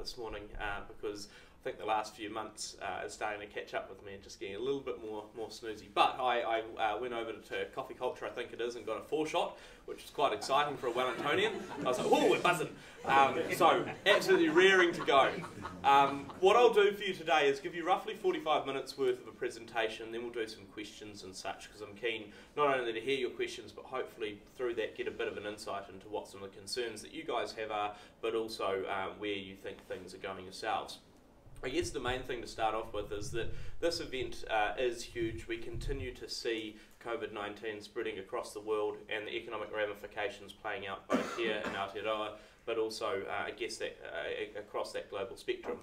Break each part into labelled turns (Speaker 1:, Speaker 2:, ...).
Speaker 1: this morning because I think the last few months is starting to catch up with me and just getting a little bit more snoozy. But I went over to Coffee Culture, I think it is, and got a 4-shot, which is quite exciting for a Wellingtonian. I was like, oh, we're buzzing. So absolutely raring to go. What I'll do for you today is give you roughly 45 minutes worth of a presentation, then we'll do some questions and such, because I'm keen not only to hear your questions, but hopefully through that get a bit of an insight into what some of the concerns that you guys have are, but also where you think things are going yourselves. I guess the main thing to start off with is that this event is huge. We continue to see COVID-19 spreading across the world and the economic ramifications playing out both here in Aotearoa, but also I guess that across that global spectrum.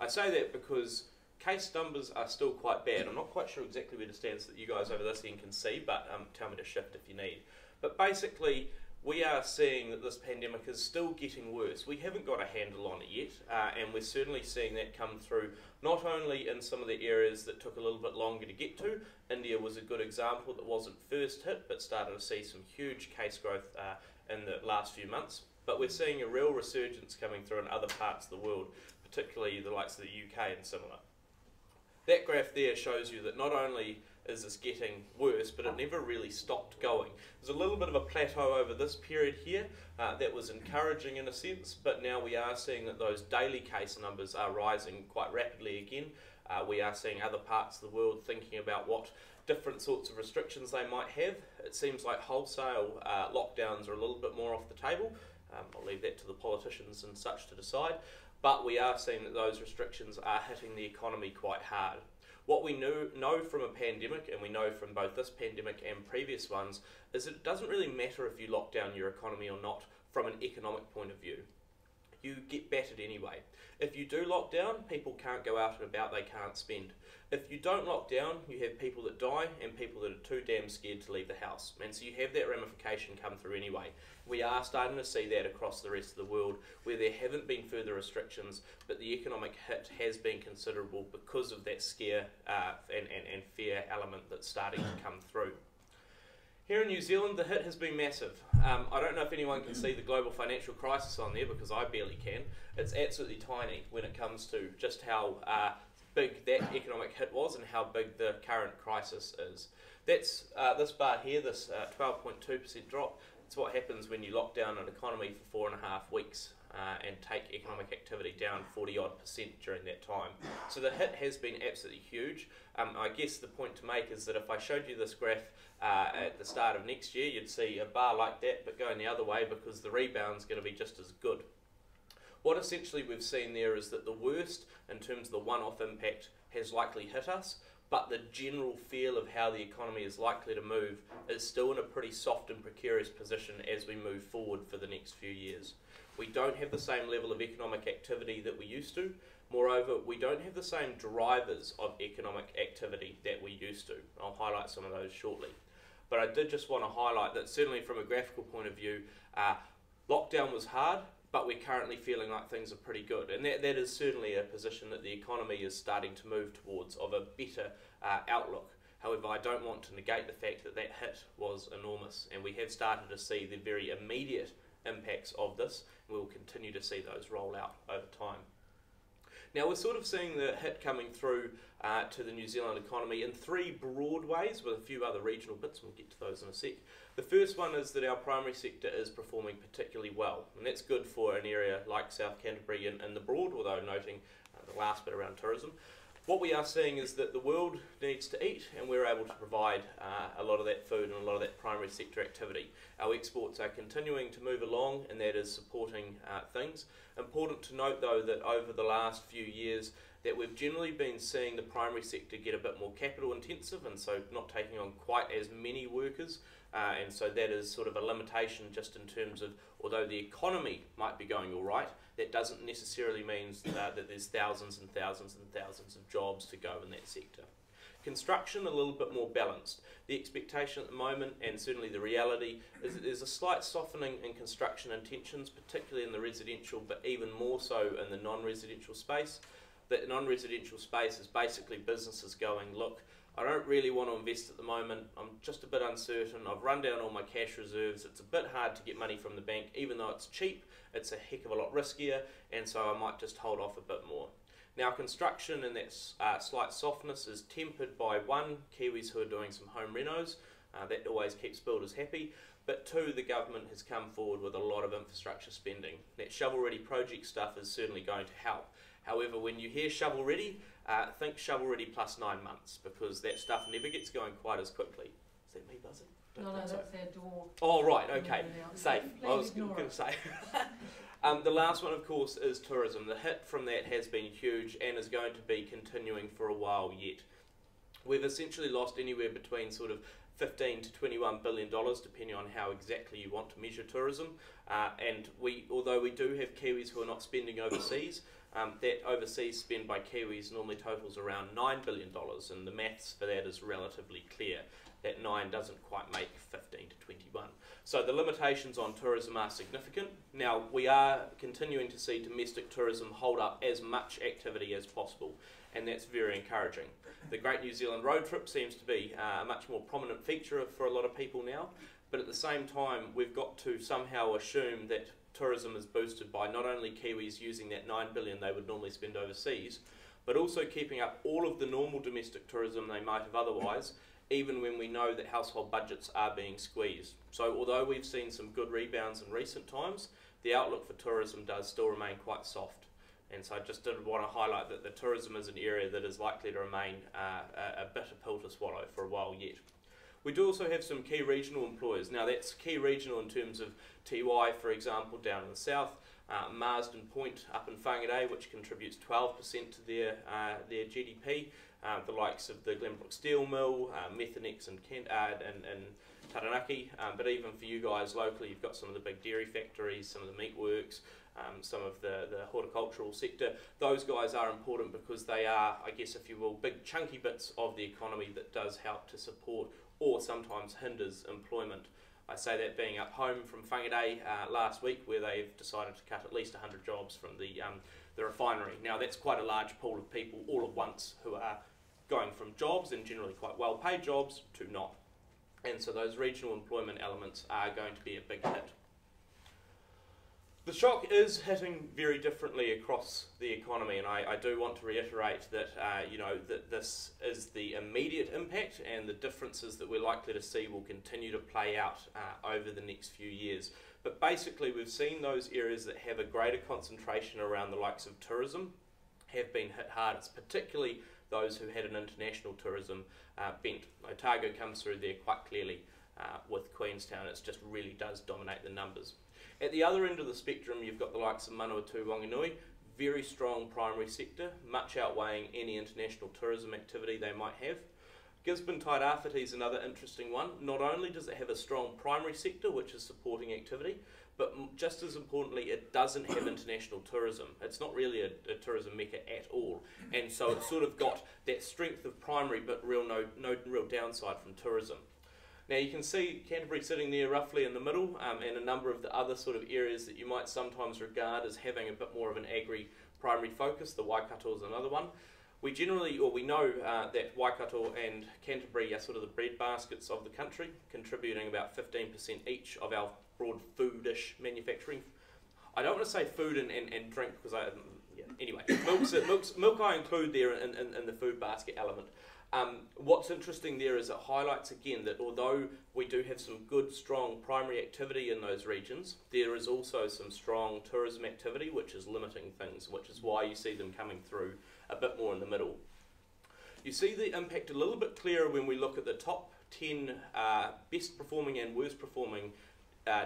Speaker 1: I say that because case numbers are still quite bad. I'm not quite sure exactly where it stands that you guys over this end can see, but tell me to shift if you need. But basically, we are seeing that this pandemic is still getting worse. We haven't got a handle on it yet, and we're certainly seeing that come through not only in some of the areas that took a little bit longer to get to. India was a good example that wasn't first hit, but started to see some huge case growth in the last few months. But we're seeing a real resurgence coming through in other parts of the world, particularly the likes of the UK and similar. That graph there shows you that not only is this getting worse, but it never really stopped going. There's a little bit of a plateau over this period here that was encouraging in a sense, but now we are seeing that those daily case numbers are rising quite rapidly again. We are seeing other parts of the world thinking about what different sorts of restrictions they might have. It seems like wholesale lockdowns are a little bit more off the table. I'll leave that to the politicians and such to decide, but we are seeing that those restrictions are hitting the economy quite hard. What we know from a pandemic, and we know from both this pandemic and previous ones, is that it doesn't really matter if you lock down your economy or not from an economic point of view. You get battered anyway. If you do lock down, people can't go out and about, they can't spend. If you don't lock down, you have people that die and people that are too damn scared to leave the house. And so you have that ramification come through anyway. We are starting to see that across the rest of the world where there haven't been further restrictions, but the economic hit has been considerable because of that scare and fear element that's starting to come through. Here in New Zealand, the hit has been massive. I don't know if anyone can see the global financial crisis on there because I barely can. It's absolutely tiny when it comes to just how big that economic hit was and how big the current crisis is. That's this bar here, this 12.2% drop. It's what happens when you lock down an economy for 4.5 weeks and take economic activity down 40-odd% during that time. So the hit has been absolutely huge. I guess the point to make is that if I showed you this graph at the start of next year, you'd see a bar like that, but going the other way because the rebound's going to be just as good. What essentially we've seen there is that the worst, in terms of the one-off impact, has likely hit us, but the general feel of how the economy is likely to move is still in a pretty soft and precarious position as we move forward for the next few years. We don't have the same level of economic activity that we used to. Moreover, we don't have the same drivers of economic activity that we used to. I'll highlight some of those shortly. But I did just want to highlight that certainly from a graphical point of view, lockdown was hard, but we're currently feeling like things are pretty good. And that is certainly a position that the economy is starting to move towards, of a better outlook. However, I don't want to negate the fact that that hit was enormous, and we have started to see the very immediate impacts of this. We will continue to see those roll out over time. Now we're sort of seeing the hit coming through to the New Zealand economy in three broad ways with a few other regional bits, and we'll get to those in a sec. The first one is that our primary sector is performing particularly well, and that's good for an area like South Canterbury and the broad, although noting the last bit around tourism. What we are seeing is that the world needs to eat, and we're able to provide a lot of that food and a lot of that primary sector activity. Our exports are continuing to move along, and that is supporting things. Important to note though that over the last few years that we've generally been seeing the primary sector get a bit more capital intensive, and so not taking on quite as many workers, and so that is sort of a limitation just in terms of, although the economy might be going all right, that doesn't necessarily mean that there's thousands and thousands and thousands of jobs to go in that sector. Construction, a little bit more balanced. The expectation at the moment, and certainly the reality, is that there's a slight softening in construction intentions, particularly in the residential, but even more so in the non-residential space. The non-residential space is basically businesses going, look, I don't really want to invest at the moment. I'm just a bit uncertain. I've run down all my cash reserves. It's a bit hard to get money from the bank. Even though it's cheap, it's a heck of a lot riskier, and so I might just hold off a bit more. Now, construction and that slight softness is tempered by one, Kiwis who are doing some home renos. That always keeps builders happy. But two, the government has come forward with a lot of infrastructure spending. That shovel-ready project stuff is certainly going to help. However, when you hear shovel-ready, think shovel-ready plus 9 months, because that stuff never gets going quite as quickly. Is that me buzzing?
Speaker 2: No, that's their door.
Speaker 1: Oh, right, okay. Safe. I was going to say. The last one, of course, is tourism. The hit from that has been huge and is going to be continuing for a while yet. We've essentially lost anywhere between sort of $15 to $21 billion, depending on how exactly you want to measure tourism. And although we do have Kiwis who are not spending overseas, that overseas spend by Kiwis normally totals around $9 billion, and the maths for that is relatively clear. That 9 doesn't quite make 15 to 21. So the limitations on tourism are significant. Now, we are continuing to see domestic tourism hold up as much activity as possible, and that's very encouraging. The Great New Zealand road trip seems to be a much more prominent feature for a lot of people now, but at the same time, we've got to somehow assume that tourism is boosted by not only Kiwis using that $9 billion they would normally spend overseas, but also keeping up all of the normal domestic tourism they might have otherwise, even when we know that household budgets are being squeezed. So although we've seen some good rebounds in recent times, the outlook for tourism does still remain quite soft. And so I just did want to highlight that the tourism is an area that is likely to remain a bitter pill to swallow for a while yet. We do also have some key regional employers. Now that's key regional in terms of TY, for example, down in the south, Marsden Point up in Whangarei, which contributes 12% to their GDP, the likes of the Glenbrook Steel Mill, Methanex and Taranaki, but even for you guys locally, you've got some of the big dairy factories, some of the meat works, some of the horticultural sector. Those guys are important because they are, I guess if you will, big chunky bits of the economy that does help to support or sometimes hinders employment. I say that being up home from Whangarei last week, where they've decided to cut at least 100 jobs from the refinery. Now that's quite a large pool of people all at once who are going from jobs, and generally quite well paid jobs, to not. And so those regional employment elements are going to be a big hit. The shock is hitting very differently across the economy, and I do want to reiterate that that this is the immediate impact, and the differences that we're likely to see will continue to play out over the next few years. But basically, we've seen those areas that have a greater concentration around the likes of tourism have been hit hard. It's particularly those who had an international tourism bent. Otago comes through there quite clearly with Queenstown. It just really does dominate the numbers. At the other end of the spectrum, you've got the likes of Manawatu, Wanganui, very strong primary sector, much outweighing any international tourism activity they might have. Gisborne Tairāwhiti is another interesting one. Not only does it have a strong primary sector, which is supporting activity, but just as importantly, it doesn't have international tourism. It's not really a tourism mecca at all. And so it's sort of got that strength of primary, but no real downside from tourism. Now you can see Canterbury sitting there roughly in the middle, and a number of the other sort of areas that you might sometimes regard as having a bit more of an agri-primary focus. The Waikato is another one. We know that Waikato and Canterbury are sort of the breadbaskets of the country, contributing about 15% each of our broad foodish manufacturing. I don't want to say food and drink because anyway, milk I include there in the food basket element. What's interesting there is it highlights again that although we do have some good, strong primary activity in those regions, there is also some strong tourism activity which is limiting things, which is why you see them coming through a bit more in the middle. You see the impact a little bit clearer when we look at the top 10 best performing and worst performing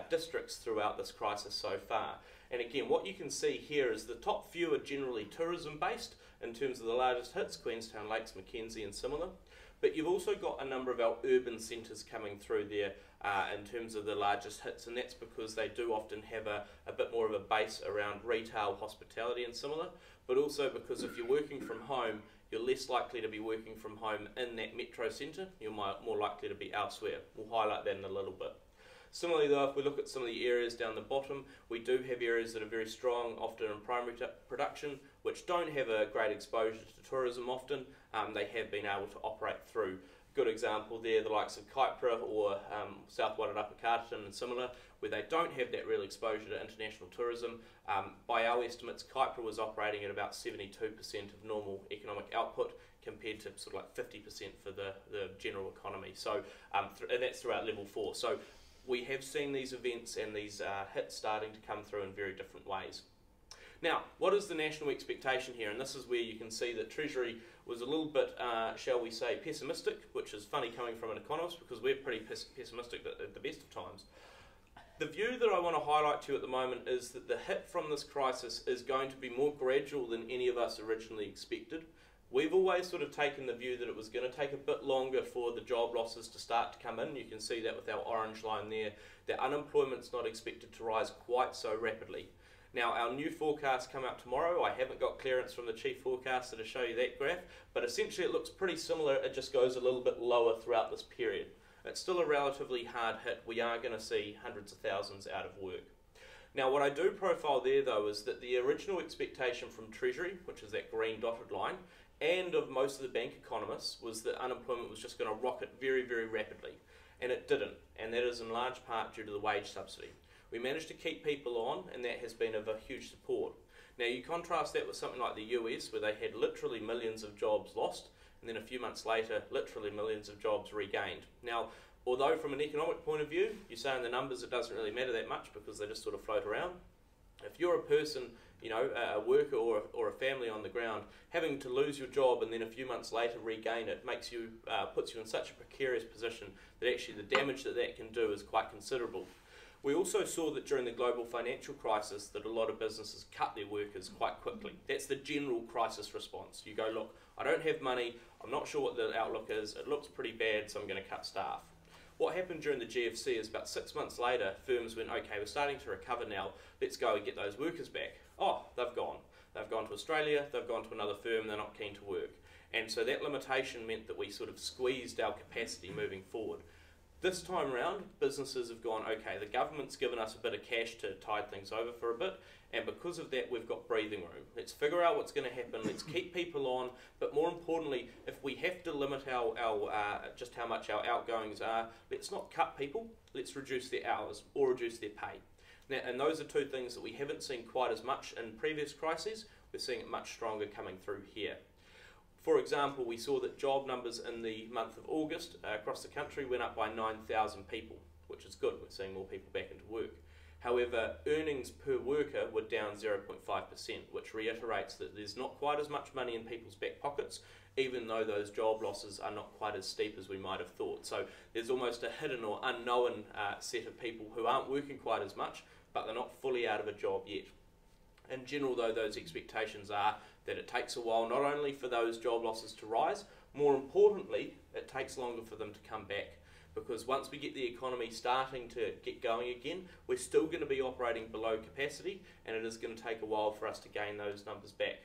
Speaker 1: districts throughout this crisis so far. And again, what you can see here is the top few are generally tourism based in terms of the largest hits, Queenstown, Lakes, Mackenzie and similar. But you've also got a number of our urban centres coming through there in terms of the largest hits, and that's because they do often have a bit more of a base around retail, hospitality and similar, but also because if you're working from home, you're less likely to be working from home in that metro centre, you're more likely to be elsewhere. We'll highlight that in a little bit. Similarly though, if we look at some of the areas down the bottom, we do have areas that are very strong, often in primary production, which don't have a great exposure to tourism often. They have been able to operate through. Good example there, the likes of Kaipara or South Wairarapa Carterton and similar, where they don't have that real exposure to international tourism. By our estimates, Kaipara was operating at about 72% of normal economic output, compared to sort of like 50% for the general economy. So and that's throughout level 4. So we have seen these events and these hits starting to come through in very different ways. Now, what is the national expectation here? And this is where you can see that Treasury was a little bit, shall we say, pessimistic, which is funny coming from an economist because we're pretty pessimistic at the best of times. The view that I want to highlight to you at the moment is that the hit from this crisis is going to be more gradual than any of us originally expected. We've always sort of taken the view that it was going to take a bit longer for the job losses to start to come in. You can see that with our orange line there. The unemployment's not expected to rise quite so rapidly. Now, our new forecasts come out tomorrow. I haven't got clearance from the chief forecaster to show you that graph, but essentially it looks pretty similar. It just goes a little bit lower throughout this period. It's still a relatively hard hit. We are going to see hundreds of thousands out of work. Now, what I do profile there, though, is that the original expectation from Treasury, which is that green dotted line, and of most of the bank economists, was that unemployment was just going to rocket very, very rapidly. And it didn't, and that is in large part due to the wage subsidy. We managed to keep people on, and that has been of a huge support. Now, you contrast that with something like the US, where they had literally millions of jobs lost, and then a few months later, literally millions of jobs regained. Now, although from an economic point of view, you say in the numbers it doesn't really matter that much because they just sort of float around. If you're a person, you know, a worker or a family on the ground, having to lose your job and then a few months later regain it makes you, puts you in such a precarious position that actually the damage that that can do is quite considerable. We also saw that during the global financial crisis that a lot of businesses cut their workers quite quickly. That's the general crisis response. You go, look, I don't have money, I'm not sure what the outlook is, it looks pretty bad, so I'm going to cut staff. What happened during the GFC is about 6 months later, firms went, okay, we're starting to recover now, let's go and get those workers back. Oh, they've gone. They've gone to Australia, they've gone to another firm, they're not keen to work. And so that limitation meant that we sort of squeezed our capacity moving forward. This time around, businesses have gone, okay, the government's given us a bit of cash to tide things over for a bit, and because of that, we've got breathing room. Let's figure out what's going to happen, let's keep people on, but more importantly, if we have to limit our just how much our outgoings are, let's not cut people, let's reduce their hours or reduce their pay. Now, and those are two things that we haven't seen quite as much in previous crises. We're seeing it much stronger coming through here. For example, we saw that job numbers in the month of August across the country went up by 9,000 people, which is good. We're seeing more people back into work. However, earnings per worker were down 0.5%, which reiterates that there's not quite as much money in people's back pockets, even though those job losses are not quite as steep as we might have thought. So there's almost a hidden or unknown set of people who aren't working quite as much, but they're not fully out of a job yet. In general, though, those expectations are that it takes a while not only for those job losses to rise, more importantly, it takes longer for them to come back. Because once we get the economy starting to get going again, we're still going to be operating below capacity, and it is going to take a while for us to gain those numbers back,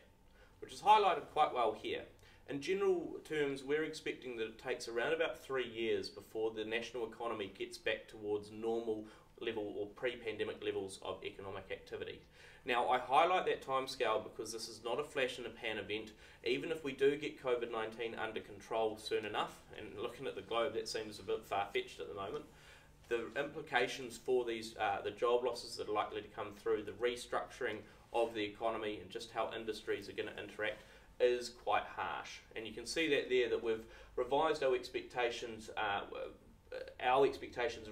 Speaker 1: which is highlighted quite well here. In general terms, we're expecting that it takes around about 3 years before the national economy gets back towards normal level or pre-pandemic levels of economic activity. Now, I highlight that timescale because this is not a flash in the pan event. Even if we do get COVID-19 under control soon enough, and looking at the globe, that seems a bit far-fetched at the moment, the implications for these, the job losses that are likely to come through, the restructuring of the economy and just how industries are going to interact is quite harsh. And you can see that there, that we've revised our expectations are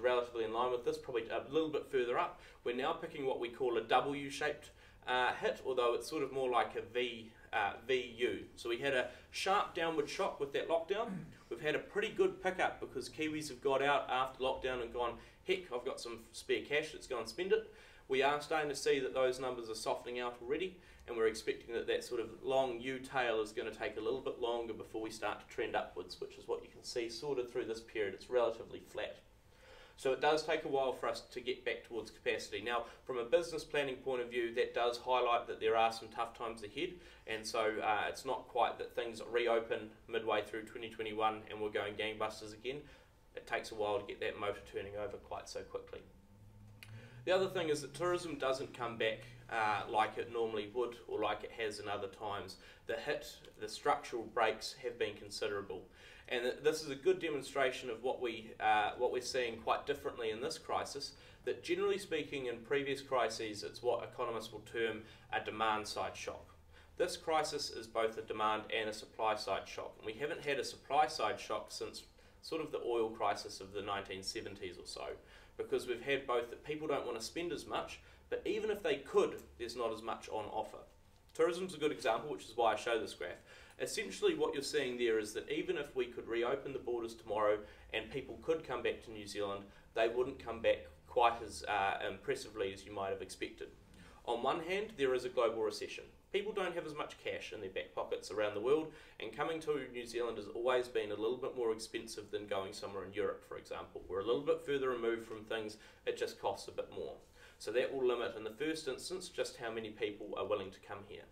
Speaker 1: relatively in line with this, probably a little bit further up. We're now picking what we call a W-shaped hit, although it's sort of more like a VU. So we had a sharp downward shock with that lockdown. We've had a pretty good pickup because Kiwis have got out after lockdown and gone, heck, I've got some spare cash, let's go and spend it. We are starting to see that those numbers are softening out already, and we're expecting that that sort of long U tail is going to take a little bit longer before we start to trend upwards, which is what you can see sort of through this period. It's relatively flat. So it does take a while for us to get back towards capacity. Now, from a business planning point of view, that does highlight that there are some tough times ahead, and so it's not quite that things reopen midway through 2021 and we're going gangbusters again. it takes a while to get that motor turning over quite so quickly. The other thing is that tourism doesn't come back like it normally would or like it has in other times. The structural breaks have been considerable. And this is a good demonstration of what we're seeing quite differently in this crisis, that generally speaking in previous crises it's what economists will term a demand side shock. This crisis is both a demand and a supply side shock. And we haven't had a supply side shock since sort of the oil crisis of the 1970s or so, because we've had both that people don't want to spend as much, but even if they could, there's not as much on offer. Tourism's a good example, which is why I show this graph. Essentially what you're seeing there is that even if we could reopen the borders tomorrow and people could come back to New Zealand, they wouldn't come back quite as impressively as you might have expected. On one hand, there is a global recession. People don't have as much cash in their back pockets around the world, and coming to New Zealand has always been a little bit more expensive than going somewhere in Europe, for example. We're a little bit further removed from things, it just costs a bit more. So that will limit, in the first instance, just how many people are willing to come here.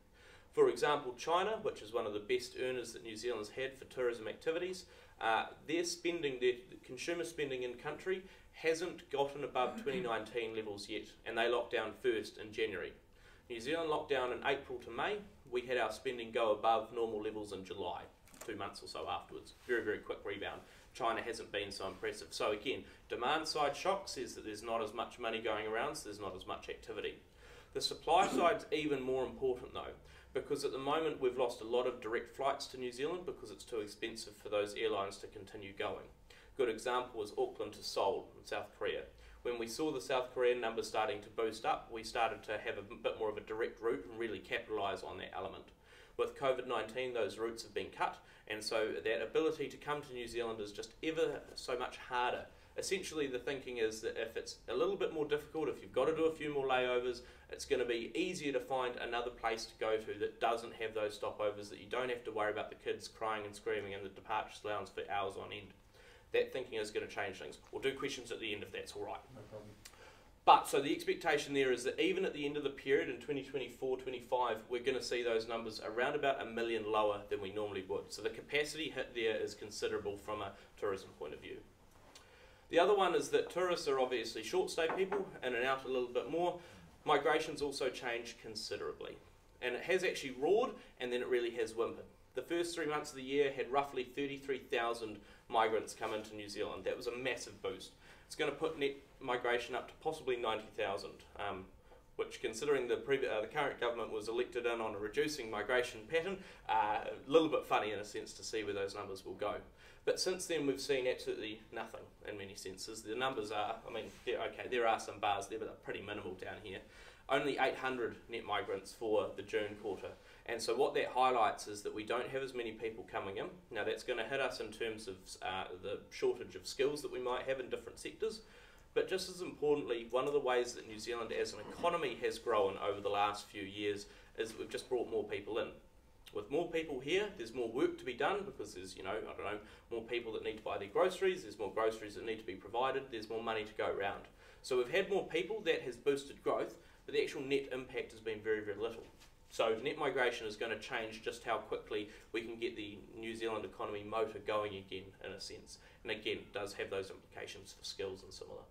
Speaker 1: For example, China, which is one of the best earners that New Zealand's had for tourism activities, their consumer spending in country hasn't gotten above 2019 levels yet, and they locked down first in January. New Zealand locked down in April to May. We had our spending go above normal levels in July, 2 months or so afterwards. Very, very quick rebound. China hasn't been so impressive. So again, demand side shock says that there's not as much money going around, so there's not as much activity. The supply side's even more important though, because at the moment we've lost a lot of direct flights to New Zealand because it's too expensive for those airlines to continue going. Good example was Auckland to Seoul in South Korea. When we saw the South Korean numbers starting to boost up, we started to have a bit more of a direct route and really capitalise on that element. With COVID-19, those routes have been cut, and so that ability to come to New Zealand is just ever so much harder. Essentially, the thinking is that if it's a little bit more difficult, if you've got to do a few more layovers, it's going to be easier to find another place to go to that doesn't have those stopovers, that you don't have to worry about the kids crying and screaming in the departures lounge for hours on end. That thinking is going to change things. We'll do questions at the end if that's all right.
Speaker 2: No problem.
Speaker 1: But, so the expectation there is that even at the end of the period in 2024-25, we're going to see those numbers around about 1 million lower than we normally would. So the capacity hit there is considerable from a tourism point of view. The other one is that tourists are obviously short stay people, in and out a little bit more. Migration's also changed considerably. And it has actually roared, and then it really has whimpered. The first 3 months of the year had roughly 33,000 migrants come into New Zealand. That was a massive boost. It's going to put net migration up to possibly 90,000, which, considering the current government was elected in on a reducing migration pattern, a little bit funny in a sense to see where those numbers will go. But since then we've seen absolutely nothing in many senses. The numbers are, I mean, okay, there are some bars there, but they're pretty minimal down here. Only 800 net migrants for the June quarter. And so what that highlights is that we don't have as many people coming in. Now that's going to hit us in terms of the shortage of skills that we might have in different sectors. But just as importantly, one of the ways that New Zealand as an economy has grown over the last few years is we've just brought more people in. With more people here, there's more work to be done because there's, more people that need to buy their groceries, there's more groceries that need to be provided, there's more money to go around. So we've had more people, that has boosted growth, but the actual net impact has been very, very little. So net migration is going to change just how quickly we can get the New Zealand economy motor going again, in a sense. And again, it does have those implications for skills and similar.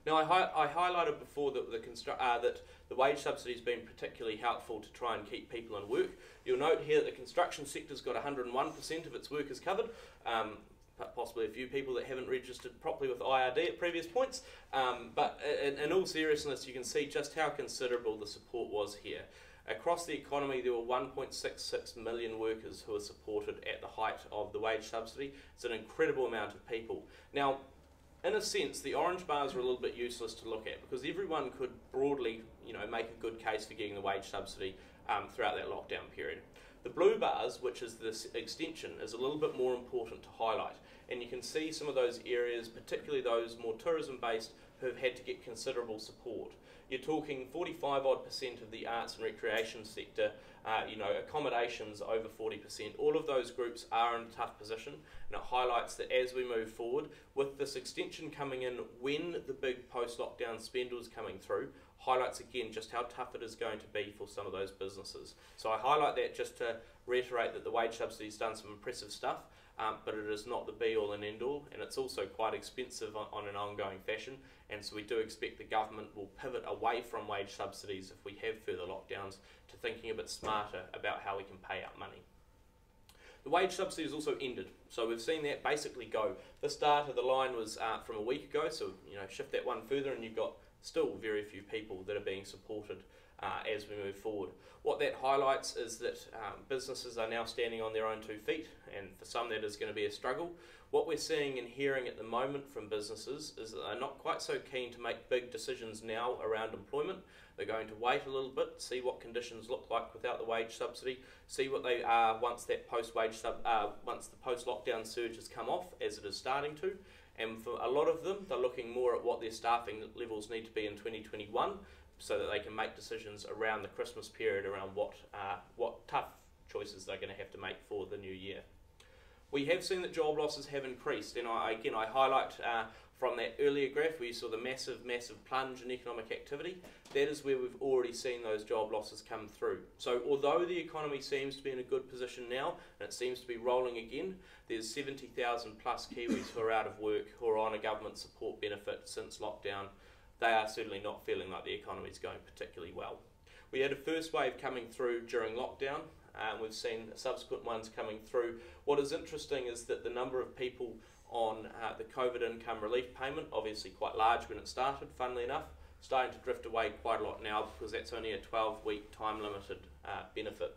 Speaker 1: Now, I highlighted before that the wage subsidy has been particularly helpful to try and keep people in work. You'll note here that the construction sector's got 101% of its workers covered, possibly a few people that haven't registered properly with IRD at previous points. But in all seriousness, you can see just how considerable the support was here. Across the economy, there were 1.66 million workers who were supported at the height of the wage subsidy. It's an incredible amount of people. Now, in a sense, the orange bars are a little bit useless to look at because everyone could broadly, make a good case for getting the wage subsidy throughout that lockdown period. The blue bars, which is this extension, is a little bit more important to highlight. And you can see some of those areas, particularly those more tourism-based, who have had to get considerable support. You're talking 45% of the arts and recreation sector, accommodations over 40%. All of those groups are in a tough position, and it highlights that as we move forward, with this extension coming in when the big post-lockdown spend was coming through, highlights again just how tough it is going to be for some of those businesses. So I highlight that just to reiterate that the wage subsidy's done some impressive stuff, but it is not the be-all and end-all, and it's also quite expensive on an ongoing fashion, and so we do expect the government will pivot away from wage subsidies if we have further lockdowns to thinking a bit smarter about how we can pay out money. The wage subsidy has also ended, so we've seen that basically go. The start of the line was from a week ago, so shift that one further and you've got still very few people that are being supported as we move forward. What that highlights is that businesses are now standing on their own 2 feet, and for some that is going to be a struggle. What we're seeing and hearing at the moment from businesses is that they're not quite so keen to make big decisions now around employment. They're going to wait a little bit, see what conditions look like without the wage subsidy, see what they are once that once the post-lockdown surge has come off, as it is starting to. And for a lot of them, they're looking more at what their staffing levels need to be in 2021, so that they can make decisions around the Christmas period around what tough choices they're going to have to make for the new year. We have seen that job losses have increased, and I highlight from that earlier graph where you saw the massive plunge in economic activity. That is where we've already seen those job losses come through. So although the economy seems to be in a good position now, and it seems to be rolling again, there's 70,000 plus Kiwis who are out of work, who are on a government support benefit since lockdown. They are certainly not feeling like the economy is going particularly well. We had a first wave coming through during lockdown, and we've seen subsequent ones coming through. What is interesting is that the number of people on the COVID income relief payment, obviously quite large when it started, funnily enough, starting to drift away quite a lot now, because that's only a 12-week time limited benefit.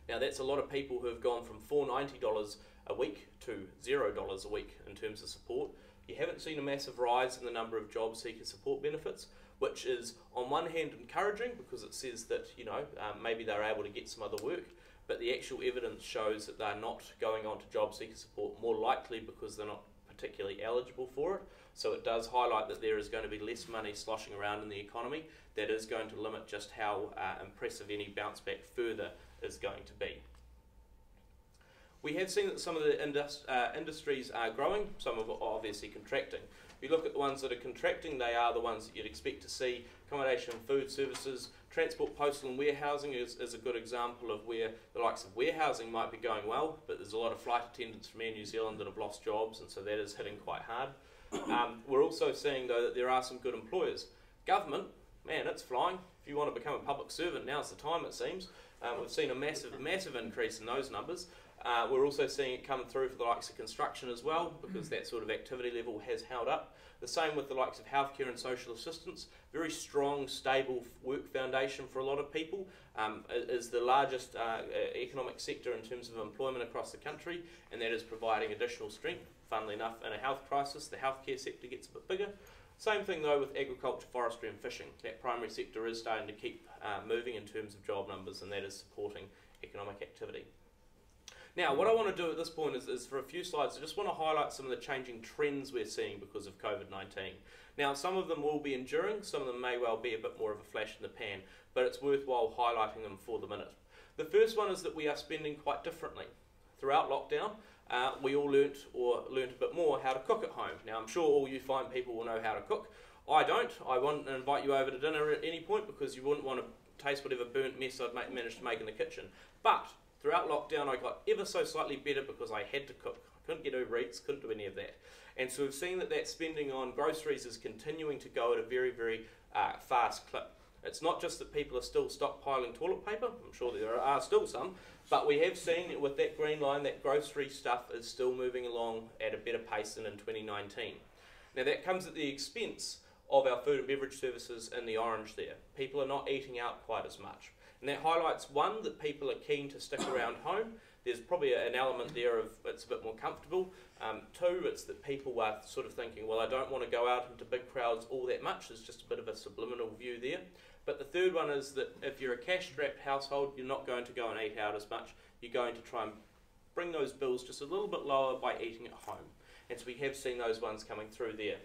Speaker 1: Now that's a lot of people who have gone from $490 a week to $0 a week in terms of support. You haven't seen a massive rise in the number of job seeker support benefits, which is on one hand encouraging because it says that maybe they're able to get some other work, but the actual evidence shows that they're not going on to job seeker support, more likely because they're not particularly eligible for it. So it does highlight that there is going to be less money sloshing around in the economy. That is going to limit just how impressive any bounce back further is going to be. We have seen that some of the industries are growing, some are obviously contracting. If you look at the ones that are contracting, they are the ones that you'd expect to see. Accommodation and food services, transport, postal and warehousing is a good example of where the likes of warehousing might be going well, but there's a lot of flight attendants from Air New Zealand that have lost jobs, and so that is hitting quite hard. We're also seeing though that there are some good employers. Government, man, it's flying. If you want to become a public servant, now's the time it seems. We've seen a massive increase in those numbers. We're also seeing it come through for the likes of construction as well, because that sort of activity level has held up. The same with the likes of healthcare and social assistance. Very strong, stable work foundation for a lot of people. Is the largest economic sector in terms of employment across the country, and that is providing additional strength. Funnily enough, in a health crisis, the healthcare sector gets a bit bigger. Same thing though with agriculture, forestry and fishing. That primary sector is starting to keep moving in terms of job numbers, and that is supporting economic activity. Now, what I want to do at this point is for a few slides, I just want to highlight some of the changing trends we're seeing because of COVID-19. Now, some of them will be enduring, some of them may well be a bit more of a flash in the pan, but it's worthwhile highlighting them for the minute. The first one is that we are spending quite differently. Throughout lockdown, we all learnt a bit more how to cook at home. Now, I'm sure all you fine people will know how to cook. I don't. I wouldn't invite you over to dinner at any point because you wouldn't want to taste whatever burnt mess I'd managed to make in the kitchen. But throughout lockdown, I got ever so slightly better because I had to cook. I couldn't get Uber Eats, couldn't do any of that. And so we've seen that spending on groceries is continuing to go at a very fast clip. It's not just that people are still stockpiling toilet paper. I'm sure there are still some. But we have seen with that green line that grocery stuff is still moving along at a better pace than in 2019. Now that comes at the expense of our food and beverage services in the orange there. People are not eating out quite as much. And that highlights, one, that people are keen to stick around home. There's probably an element there of it's a bit more comfortable. Two, it's that people are sort of thinking, well, I don't want to go out into big crowds all that much. There's just a bit of a subliminal view there. But the third one is that if you're a cash-strapped household, you're not going to go and eat out as much. You're going to try and bring those bills just a little bit lower by eating at home. And so we have seen those ones coming through there.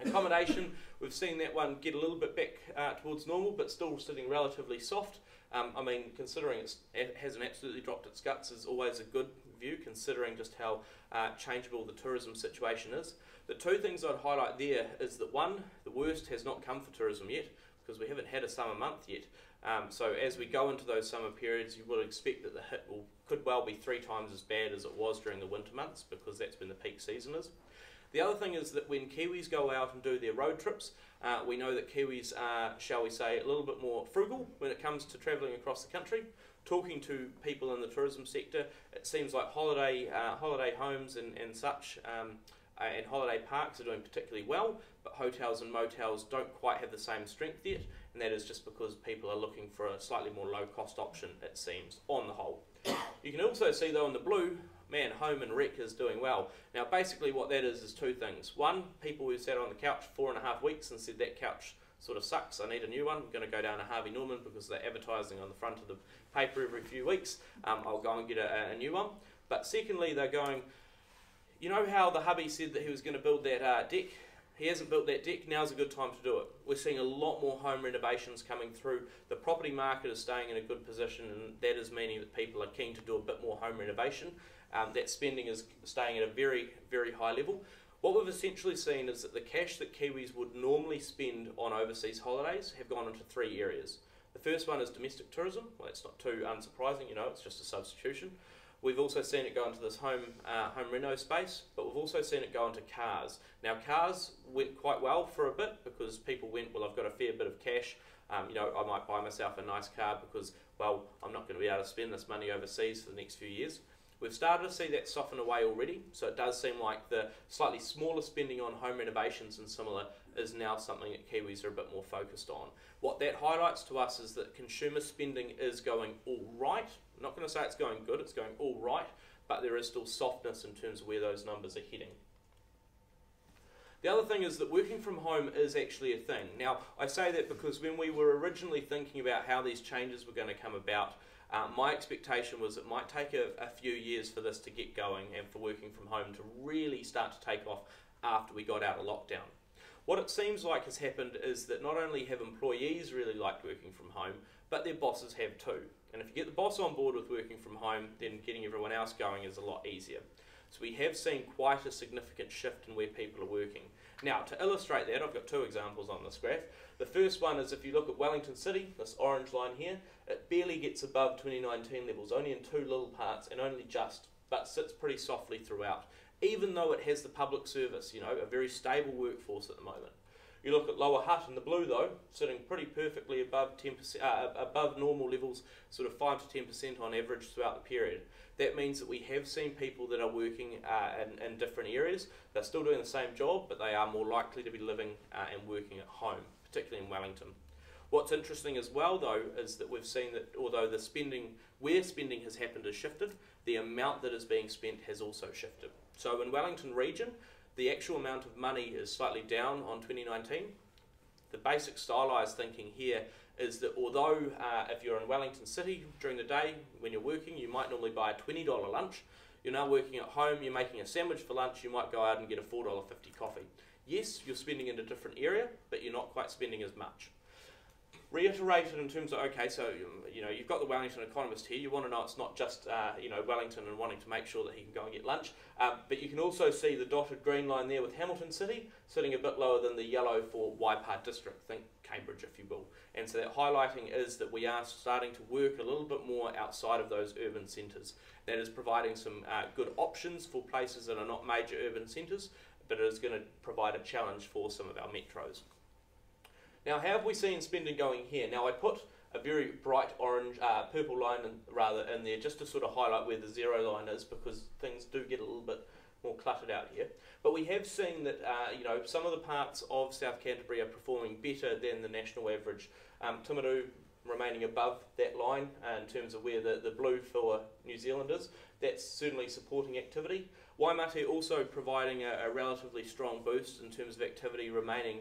Speaker 1: Accommodation, we've seen that one get a little bit back towards normal, but still sitting relatively soft. I mean, considering it hasn't absolutely dropped its guts is always a good view, considering just how changeable the tourism situation is. The two things I'd highlight there is that one, the worst has not come for tourism yet, because we haven't had a summer month yet. So as we go into those summer periods, you will expect that the hit could well be 3 times as bad as it was during the winter months, because that's when the peak season is. The other thing is that when Kiwis go out and do their road trips, we know that Kiwis are, shall we say, a little bit more frugal when it comes to travelling across the country. Talking to people in the tourism sector, it seems like holiday homes and such and holiday parks are doing particularly well, but hotels and motels don't quite have the same strength yet, and that is just because people are looking for a slightly more low-cost option, it seems, on the whole. You can also see, though, in the blue, man, home and rec is doing well. Now, basically what that is 2 things. One, people who sat on the couch 4.5 weeks and said that couch sort of sucks, I need a new one. I'm going to go down to Harvey Norman because they're advertising on the front of the paper every few weeks. I'll go and get a new one. But secondly, they're going, you know how the hubby said that he was going to build that deck? He hasn't built that deck, now's a good time to do it. We're seeing a lot more home renovations coming through. The property market is staying in a good position, and that is meaning that people are keen to do a bit more home renovation. That spending is staying at a very, very high level. What we've essentially seen is that the cash that Kiwis would normally spend on overseas holidays have gone into 3 areas. The first one is domestic tourism. Well, that's not too unsurprising, you know, it's just a substitution. We've also seen it go into this home reno space, but we've also seen it go into cars. Now, cars went quite well for a bit because people went, well, I've got a fair bit of cash. You know, I might buy myself a nice car because, well, I'm not going to be able to spend this money overseas for the next few years. We've started to see that soften away already, so it does seem like the slightly smaller spending on home renovations and similar is now something that Kiwis are a bit more focused on. What that highlights to us is that consumer spending is going all right. I'm not going to say it's going good, it's going all right, but there is still softness in terms of where those numbers are heading. The other thing is that working from home is actually a thing. Now, I say that because when we were originally thinking about how these changes were going to come about, my expectation was it might take a few years for this to get going and for working from home to really start to take off after we got out of lockdown. What it seems like has happened is that not only have employees really liked working from home, but their bosses have too. And if you get the boss on board with working from home, then getting everyone else going is a lot easier. So we have seen quite a significant shift in where people are working. Now, to illustrate that, I've got 2 examples on this graph. The first one is if you look at Wellington City, this orange line here, it barely gets above 2019 levels, only in 2 little parts and only just, but sits pretty softly throughout, even though it has the public service, you know, a very stable workforce at the moment. You look at Lower Hutt in the blue though, sitting pretty perfectly above 10%, above normal levels, sort of 5 to 10% on average throughout the period. That means that we have seen people that are working in different areas. They're still doing the same job, but they are more likely to be living and working at home, particularly in Wellington. What's interesting as well though is that we've seen that although the spending, where spending has happened has shifted, the amount that is being spent has also shifted. So in Wellington region, the actual amount of money is slightly down on 2019. The basic stylised thinking here is that although if you're in Wellington City during the day when you're working, you might normally buy a $20 lunch. You're now working at home, you're making a sandwich for lunch, you might go out and get a $4.50 coffee. Yes, you're spending in a different area, but you're not quite spending as much. Reiterated in terms of, okay, so you know, you've got the Wellington Economist here, you want to know it's not just you know, Wellington and wanting to make sure that he can go and get lunch, but you can also see the dotted green line there with Hamilton City sitting a bit lower than the yellow for Waipā District, think Cambridge if you will. And so that highlighting is that we are starting to work a little bit more outside of those urban centres. That is providing some good options for places that are not major urban centres, but it is going to provide a challenge for some of our metros. Now, how have we seen spending going here? Now, I put a very bright orange, purple line in there just to sort of highlight where the 0 line is, because things do get a little bit more cluttered out here. But we have seen that you know, some of the parts of South Canterbury are performing better than the national average. Timaru remaining above that line in terms of where the blue for New Zealand is. That's certainly supporting activity. Waimate also providing a relatively strong boost in terms of activity remaining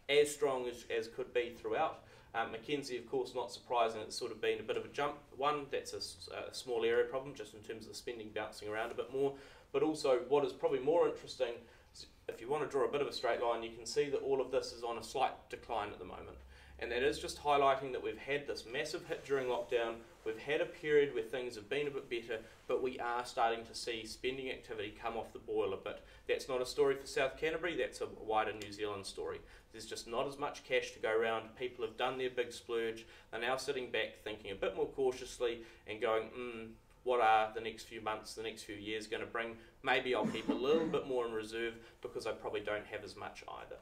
Speaker 1: as strong as could be throughout. Mackenzie, of course, not surprising, it's sort of been a bit of a jump. One, that's a small area problem, just in terms of the spending bouncing around a bit more. But also, what is probably more interesting, is if you want to draw a bit of a straight line, you can see that all of this is on a slight decline at the moment. and that is just highlighting that we've had this massive hit during lockdown, we've had a period where things have been a bit better, but we are starting to see spending activity come off the boil a bit. That's not a story for South Canterbury, that's a wider New Zealand story. There's just not as much cash to go around, people have done their big splurge, they're now sitting back thinking a bit more cautiously and going, what are the next few months, the next few years going to bring? Maybe I'll keep a little bit more in reserve because I probably don't have as much either.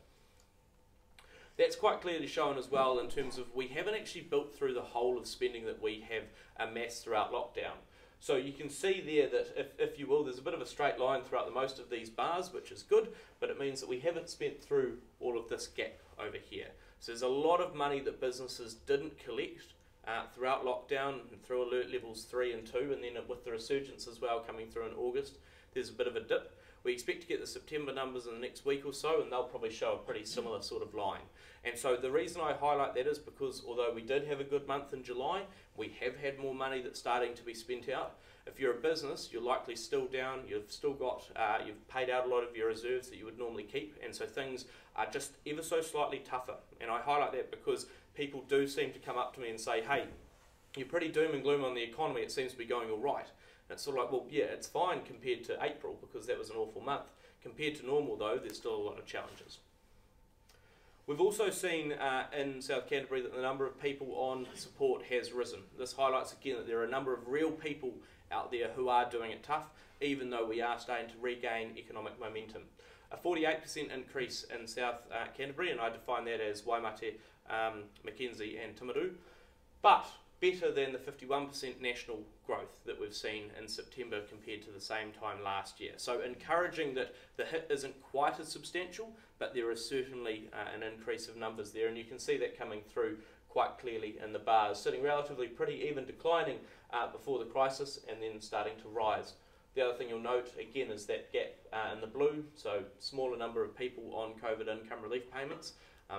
Speaker 1: That's quite clearly shown as well in terms of we haven't actually built through the whole of spending that we have amassed throughout lockdown. So you can see there that, if you will, there's a bit of a straight line throughout the most of these bars, which is good, but it means that we haven't spent through all of this gap over here. So there's a lot of money that businesses didn't collect throughout lockdown and through alert levels 3 and 2, and then with the resurgence as well coming through in August, there's a bit of a dip. We expect to get the September numbers in the next week or so, and they'll probably show a pretty similar sort of line. And so the reason I highlight that is because although we did have a good month in July, we have had more money that's starting to be spent out. If you're a business, you're likely still down, you've still got, you've paid out a lot of your reserves that you would normally keep, and so things are just ever so slightly tougher. And I highlight that because people do seem to come up to me and say, hey, you're pretty doom and gloom on the economy, it seems to be going all right. And it's sort of like, well, yeah, it's fine compared to April because that was an awful month. Compared to normal though, there's still a lot of challenges. We've also seen in South Canterbury that the number of people on support has risen. This highlights again that there are a number of real people out there who are doing it tough, even though we are starting to regain economic momentum. A 48% increase in South Canterbury, and I define that as Waimate, Mackenzie and Timaru, but better than the 51% national growth that we've seen in September compared to the same time last year. So encouraging that the hit isn't quite as substantial, but there is certainly an increase of numbers there, and you can see that coming through quite clearly in the bars, sitting relatively pretty even, declining before the crisis and then starting to rise. The other thing you'll note again is that gap in the blue, so smaller number of people on COVID income relief payments.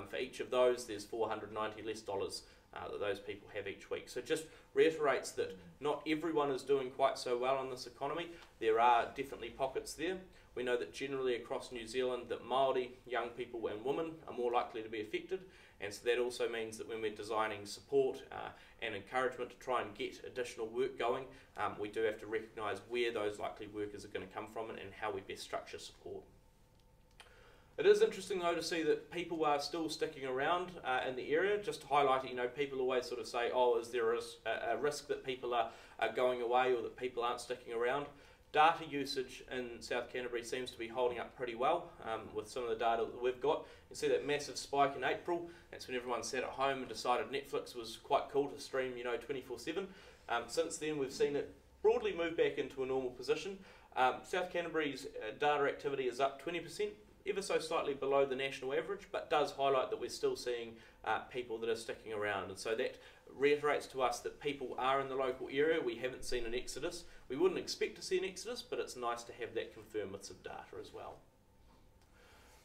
Speaker 1: For each of those, there's $490 less that those people have each week. So it just reiterates that not everyone is doing quite so well in this economy. There are definitely pockets there. We know that generally across New Zealand that Māori, young people and women are more likely to be affected, and so that also means that when we're designing support and encouragement to try and get additional work going, we do have to recognise where those likely workers are going to come from and how we best structure support. It is interesting though to see that people are still sticking around in the area. Just to highlight it, you know, people always sort of say, oh, is there a risk that people are going away or that people aren't sticking around? Data usage in South Canterbury seems to be holding up pretty well with some of the data that we've got. You see that massive spike in April. That's when everyone sat at home and decided Netflix was quite cool to stream, you know, 24/7. Since then, we've seen it broadly move back into a normal position. South Canterbury's data activity is up 20%. Ever so slightly below the national average, but does highlight that we're still seeing people that are sticking around, and so that reiterates to us that people are in the local area. We haven't seen an exodus. We wouldn't expect to see an exodus, but it's nice to have that confirmed with some data as well.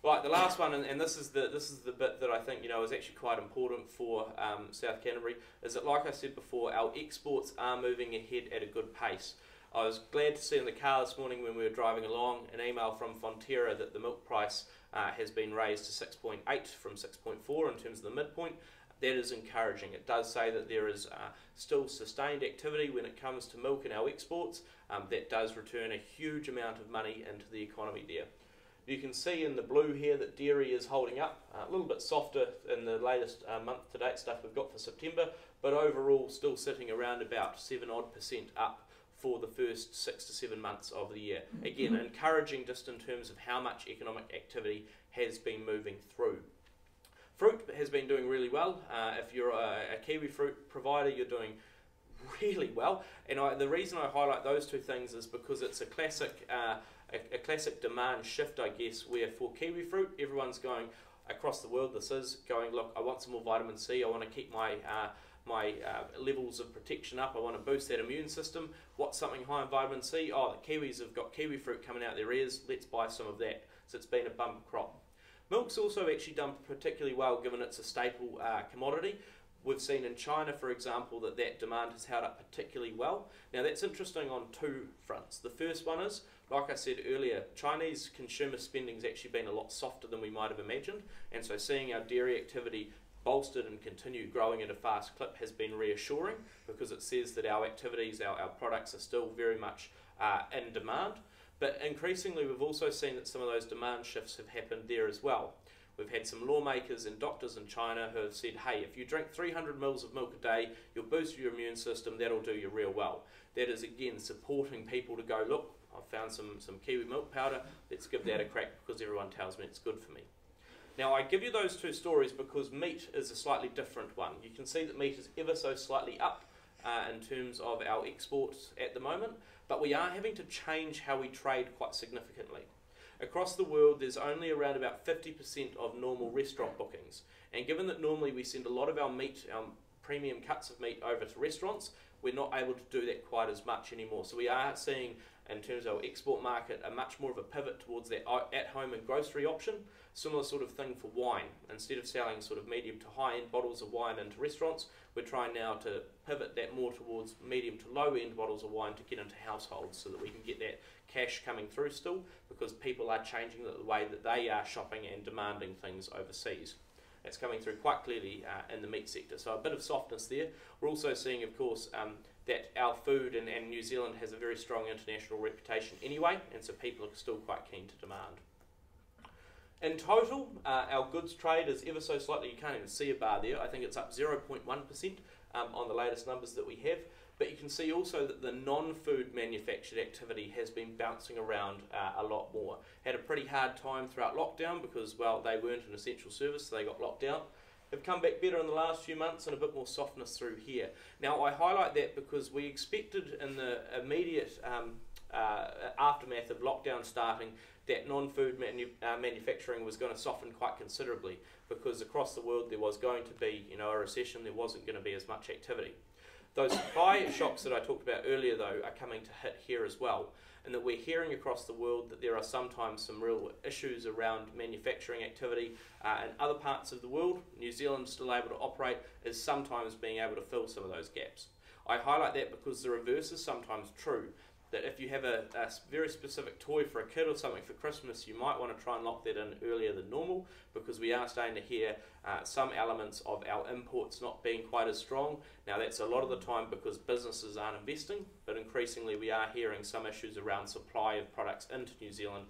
Speaker 1: Right, the last one, and this is the bit that I think, you know, is actually quite important for South Canterbury, is that, like I said before, our exports are moving ahead at a good pace. I was glad to see in the car this morning when we were driving along an email from Fonterra that the milk price has been raised to 6.8 from 6.4 in terms of the midpoint. That is encouraging. It does say that there is still sustained activity when it comes to milk and our exports. That does return a huge amount of money into the economy there. You can see in the blue here that dairy is holding up, a little bit softer in the latest month-to-date stuff we've got for September, but overall still sitting around about 7% up for the first 6 to 7 months of the year. Again, encouraging just in terms of how much economic activity has been moving through. Fruit has been doing really well. If you're a kiwi fruit provider, you're doing really well. And the reason I highlight those two things is because it's a classic demand shift, I guess, where for kiwi fruit, everyone's going across the world. This is going, look, I want some more vitamin C. I want to keep my levels of protection up. I want to boost that immune system. What's something high in vitamin C? Oh, the Kiwis have got kiwi fruit coming out their ears. Let's buy some of that. So it's been a bumper crop. Milk's also actually done particularly well given it's a staple commodity. We've seen in China, for example, that demand has held up particularly well. Now that's interesting on two fronts. The first one is, like I said earlier, Chinese consumer spending has actually been a lot softer than we might have imagined, and so seeing our dairy activity bolstered and continued growing at a fast clip has been reassuring, because it says that our activities, our products are still very much in demand. But increasingly we've also seen that some of those demand shifts have happened there as well. We've had some lawmakers and doctors in China who have said, hey, if you drink 300 mils of milk a day, you'll boost your immune system, that'll do you real well. That is again supporting people to go, look, I've found some kiwi milk powder, let's give that a crack because everyone tells me it's good for me. Now I give you those two stories because meat is a slightly different one. You can see that meat is ever so slightly up in terms of our exports at the moment, but we are having to change how we trade quite significantly. Across the world, there's only around about 50% of normal restaurant bookings. And given that normally we send a lot of our meat, our premium cuts of meat over to restaurants, we're not able to do that quite as much anymore. So we are seeing, in terms of our export market, a much more of a pivot towards that at-home and grocery option. Similar sort of thing for wine. Instead of selling sort of medium to high-end bottles of wine into restaurants, we're trying now to pivot that more towards medium to low-end bottles of wine to get into households so that we can get that cash coming through still, because people are changing the way that they are shopping and demanding things overseas. That's coming through quite clearly in the meat sector. So a bit of softness there. We're also seeing, of course, that our food and New Zealand has a very strong international reputation anyway, and so people are still quite keen to demand. In total, our goods trade is ever so slightly, you can't even see a bar there, I think it's up 0.1% on the latest numbers that we have. But you can see also that the non-food manufactured activity has been bouncing around a lot more. Had a pretty hard time throughout lockdown because, well, they weren't an essential service, so they got locked out. Have come back better in the last few months and a bit more softness through here. Now, I highlight that because we expected in the immediate aftermath of lockdown starting that non-food manufacturing was going to soften quite considerably, because across the world there was going to be, a recession, there wasn't going to be as much activity. Those supply shocks that I talked about earlier, though, are coming to hit here as well, and that we're hearing across the world that there are sometimes some real issues around manufacturing activity in other parts of the world. New Zealand still able to operate is sometimes being able to fill some of those gaps. I highlight that because the reverse is sometimes true, that if you have a very specific toy for a kid or something for Christmas, you might want to try and lock that in earlier than normal, because we are starting to hear some elements of our imports not being quite as strong. Now that's a lot of the time because businesses aren't investing, but increasingly we are hearing some issues around supply of products into New Zealand.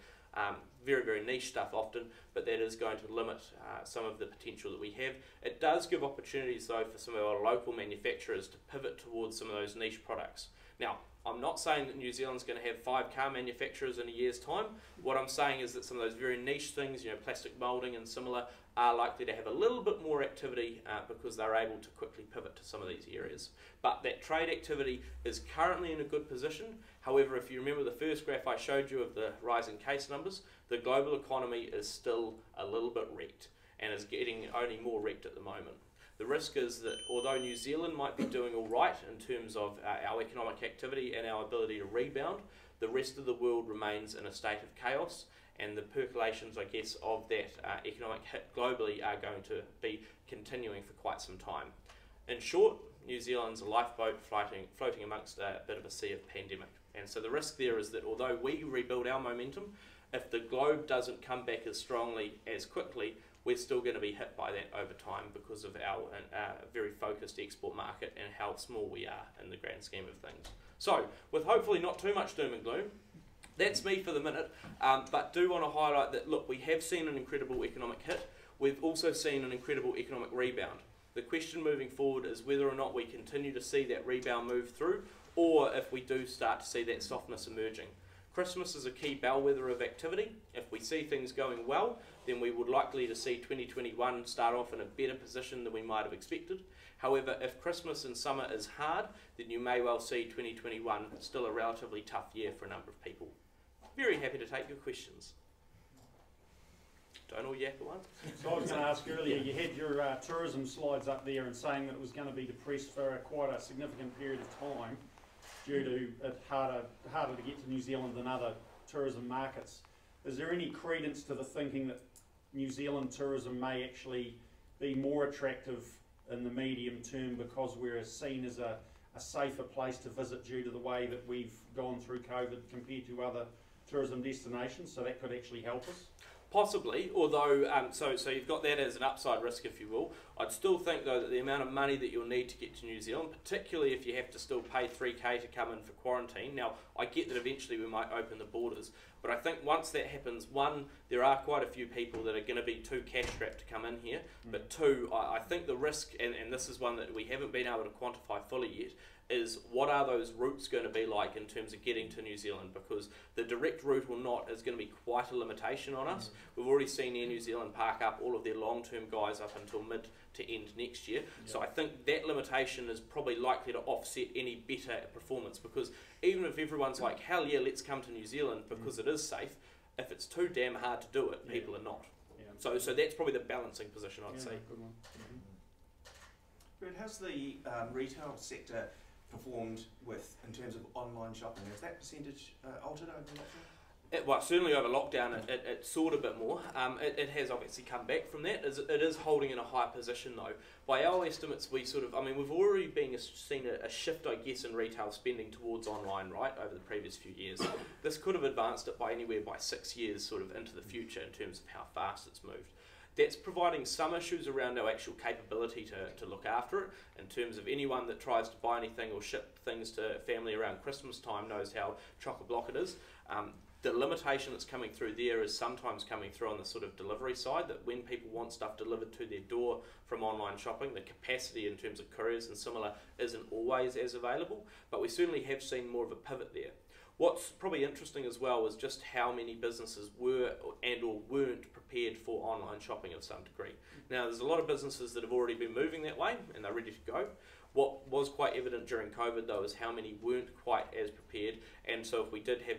Speaker 1: Very, very niche stuff often, but that is going to limit some of the potential that we have. It does give opportunities though for some of our local manufacturers to pivot towards some of those niche products. Now, I'm not saying that New Zealand's going to have 5 car manufacturers in a year's time. What I'm saying is that some of those very niche things, plastic moulding and similar, are likely to have a little bit more activity because they're able to quickly pivot to some of these areas. But that trade activity is currently in a good position. However, if you remember the first graph I showed you of the rising case numbers, the global economy is still a little bit wrecked and is getting only more wrecked at the moment. The risk is that although New Zealand might be doing all right in terms of our economic activity and our ability to rebound, the rest of the world remains in a state of chaos, and the percolations, I guess, of that economic hit globally are going to be continuing for quite some time. In short, New Zealand's a lifeboat floating amongst a bit of a sea of pandemic. And so the risk there is that although we rebuild our momentum, if the globe doesn't come back as strongly as quickly, we're still going to be hit by that over time because of our very focused export market and how small we are in the grand scheme of things. So, with hopefully not too much doom and gloom, that's me for the minute, but do want to highlight that, look, we have seen an incredible economic hit. We've also seen an incredible economic rebound. The question moving forward is whether or not we continue to see that rebound move through, or if we do start to see that softness emerging. Christmas is a key bellwether of activity. If we see things going well, then we would likely to see 2021 start off in a better position than we might have expected. However, if Christmas and summer is hard, then you may well see 2021 still a relatively tough year for a number of people. Very happy to take your questions. Don't all yak at once.
Speaker 2: So I was going to ask earlier, you had your tourism slides up there and saying that it was going to be depressed for quite a significant period of time, due to it harder to get to New Zealand than other tourism markets. Is there any credence to the thinking that New Zealand tourism may actually be more attractive in the medium term because we're seen as a safer place to visit due to the way that we've gone through COVID compared to other tourism destinations, so that could actually help us?
Speaker 1: Possibly, although, so you've got that as an upside risk, if you will. I'd still think, though, that the amount of money that you'll need to get to New Zealand, particularly if you have to still pay $3K to come in for quarantine. Now, I get that eventually we might open the borders, but I think once that happens, one, there are quite a few people that are going to be too cash-strapped to come in here, but two, I think the risk, and this is one that we haven't been able to quantify fully yet, is what are those routes going to be like in terms of getting to New Zealand, because the direct route or not is going to be quite a limitation on us. We've already seen Air New Zealand park up all of their long-term guys up until mid to end next year, so I think that limitation is probably likely to offset any better performance, because even if everyone's like, hell yeah, let's come to New Zealand because it is safe, if it's too damn hard to do it, people are not. So that's probably the balancing position I'd say.
Speaker 2: Good one.
Speaker 3: But how's the retail sector performed in terms of online shopping? Has that percentage altered over lockdown?
Speaker 1: Well, certainly over lockdown it soared a bit more. It has obviously come back from that. It is holding in a high position though. By our estimates, we've already seen a shift, I guess, in retail spending towards online, right, over the previous few years. This could have advanced it by anywhere by 6 years sort of into the future in terms of how fast it's moved. That's providing some issues around our actual capability to look after it, in terms of anyone that tries to buy anything or ship things to family around Christmas time knows how chock-a-block it is. The limitation that's coming through there is sometimes coming through on the sort of delivery side, that when people want stuff delivered to their door from online shopping, the capacity in terms of couriers and similar isn't always as available, but we certainly have seen more of a pivot there. What's probably interesting as well is just how many businesses were and or weren't prepared for online shopping of some degree. Now, there's a lot of businesses that have already been moving that way and they're ready to go. What was quite evident during COVID though is how many weren't quite as prepared, and so if we did have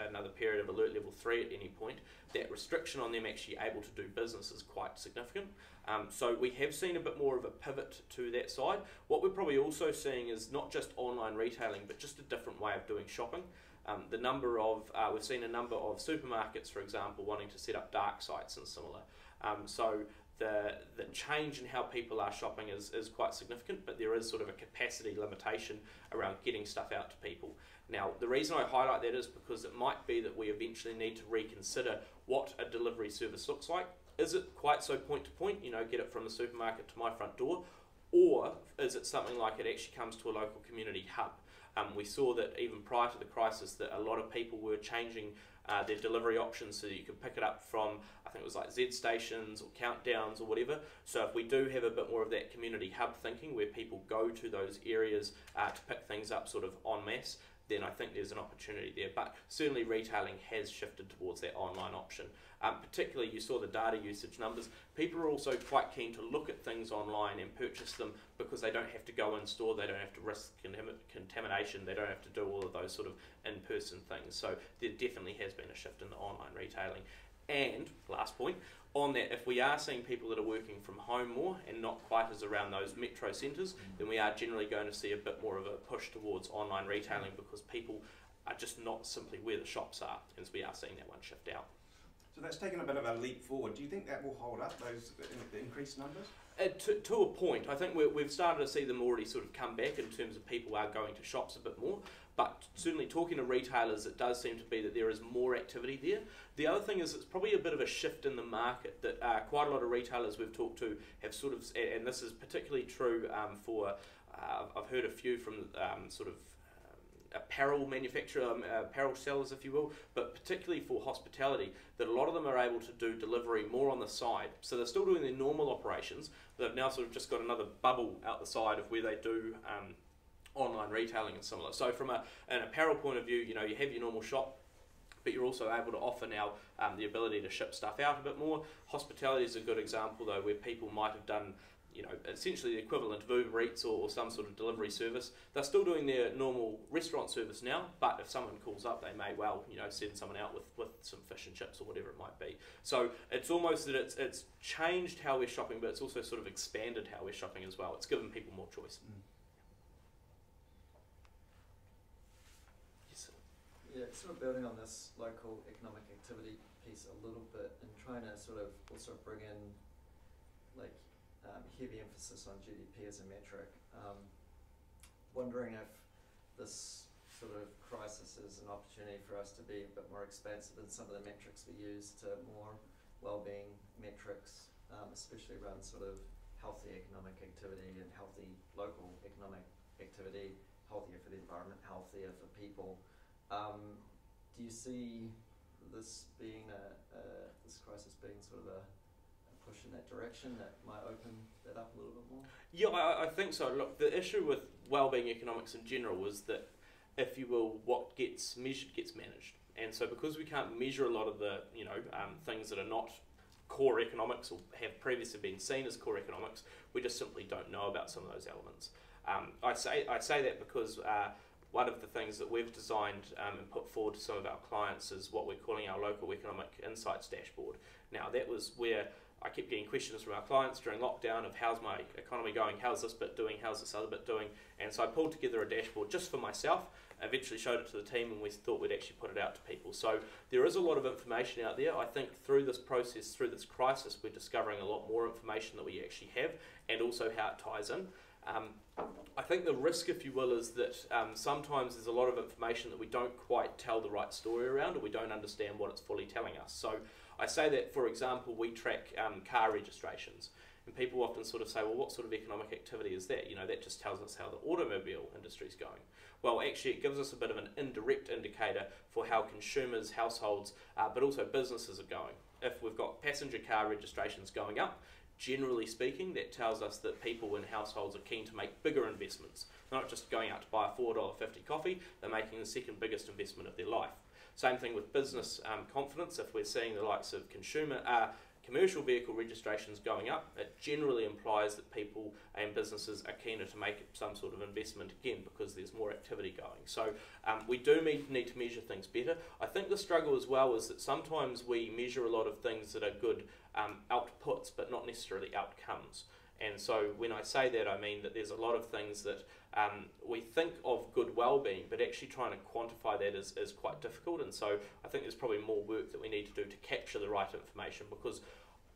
Speaker 1: another period of alert level 3 at any point, that restriction on them actually able to do business is quite significant. So we have seen a bit more of a pivot to that side. What we're probably also seeing is not just online retailing, but just a different way of doing shopping. We've seen a number of supermarkets, for example, wanting to set up dark sites and similar. So the change in how people are shopping is quite significant, but there is sort of a capacity limitation around getting stuff out to people. Now, the reason I highlight that is because it might be that we eventually need to reconsider what a delivery service looks like. Is it quite so point to point, get it from the supermarket to my front door, or is it something like it actually comes to a local community hub? We saw that even prior to the crisis that a lot of people were changing their delivery options so that you could pick it up from, I think it was like Z stations or countdowns or whatever. So if we do have a bit more of that community hub thinking where people go to those areas to pick things up sort of en masse, then I think there's an opportunity there. But certainly retailing has shifted towards that online option. Particularly, you saw the data usage numbers. People are also quite keen to look at things online and purchase them because they don't have to go in store, they don't have to risk contamination, they don't have to do all of those sort of in-person things. So there definitely has been a shift in the online retailing. And, last point, on that, if we are seeing people that are working from home more and not quite as around those metro centres, then we are generally going to see a bit more of a push towards online retailing because people are just not simply where the shops are, and so we are seeing that one shift out.
Speaker 3: So that's taken a bit of a leap forward. Do you think that will hold up, those increased numbers?
Speaker 1: To a point. I think we've started to see them already sort of come back in terms of people are going to shops a bit more, but certainly talking to retailers, it does seem to be that there is more activity there. The other thing is it's probably a bit of a shift in the market that quite a lot of retailers we've talked to have sort of, and this is particularly true I've heard a few from sort of apparel manufacturer, apparel sellers if you will, but particularly for hospitality, that a lot of them are able to do delivery more on the side. So they're still doing their normal operations, but they've now sort of just got another bubble out the side of where they do online retailing and similar. So from an apparel point of view, you have your normal shop, but you're also able to offer now the ability to ship stuff out a bit more. Hospitality is a good example though, where people might have done essentially the equivalent of Uber Eats or some sort of delivery service. They're still doing their normal restaurant service now, but if someone calls up, they may well, send someone out with some fish and chips or whatever it might be. So it's almost that it's changed how we're shopping, but it's also sort of expanded how we're shopping as well. It's given people more choice. Yes, sir.
Speaker 4: Yeah, sort of building on this local economic activity piece a little bit and trying to sort of also bring in heavy emphasis on GDP as a metric. Wondering if this sort of crisis is an an opportunity for us to be a bit more expansive in some of the metrics we use to more well-being metrics, especially around sort of healthy economic activity and healthy local economic activity, healthier for the environment, healthier for people. Do you see this being this crisis being sort of a push in that direction that might open that up a little bit more?
Speaker 1: Yeah, I think so. Look, the issue with wellbeing economics in general is that, if you will, what gets measured gets managed. And so because we can't measure a lot of the things that are not core economics or have previously been seen as core economics, we just simply don't know about some of those elements. I say that because one of the things that we've designed and put forward to some of our clients is what we're calling our local economic insights dashboard. Now, that was where I kept getting questions from our clients during lockdown of how's my economy going, how's this bit doing, how's this other bit doing, and so I pulled together a dashboard just for myself, eventually showed it to the team, and we thought we'd actually put it out to people. So there is a lot of information out there. I think through this process, through this crisis, we're discovering a lot more information that we actually have, and also how it ties in. I think the risk, if you will, is that sometimes there's a lot of information that we don't quite tell the right story around, or we don't understand what it's fully telling us. So I say that, for example, we track car registrations, and people often sort of say, well, what sort of economic activity is that? You know, that just tells us how the automobile industry is going. Well, actually, it gives us a bit of an indirect indicator for how consumers, households, but also businesses are going. If we've got passenger car registrations going up, generally speaking, that tells us that people in households are keen to make bigger investments. They're not just going out to buy a $4.50 coffee, they're making the second biggest investment of their life. Same thing with business confidence. If we're seeing the likes of commercial vehicle registrations going up, it generally implies that people and businesses are keener to make some sort of investment again because there's more activity going. So we do need to measure things better. I think the struggle as well is that sometimes we measure a lot of things that are good outputs but not necessarily outcomes. And so when I say that, I mean that there's a lot of things that we think of good well-being, but actually trying to quantify that is quite difficult. And so I think there's probably more work that we need to do to capture the right information, because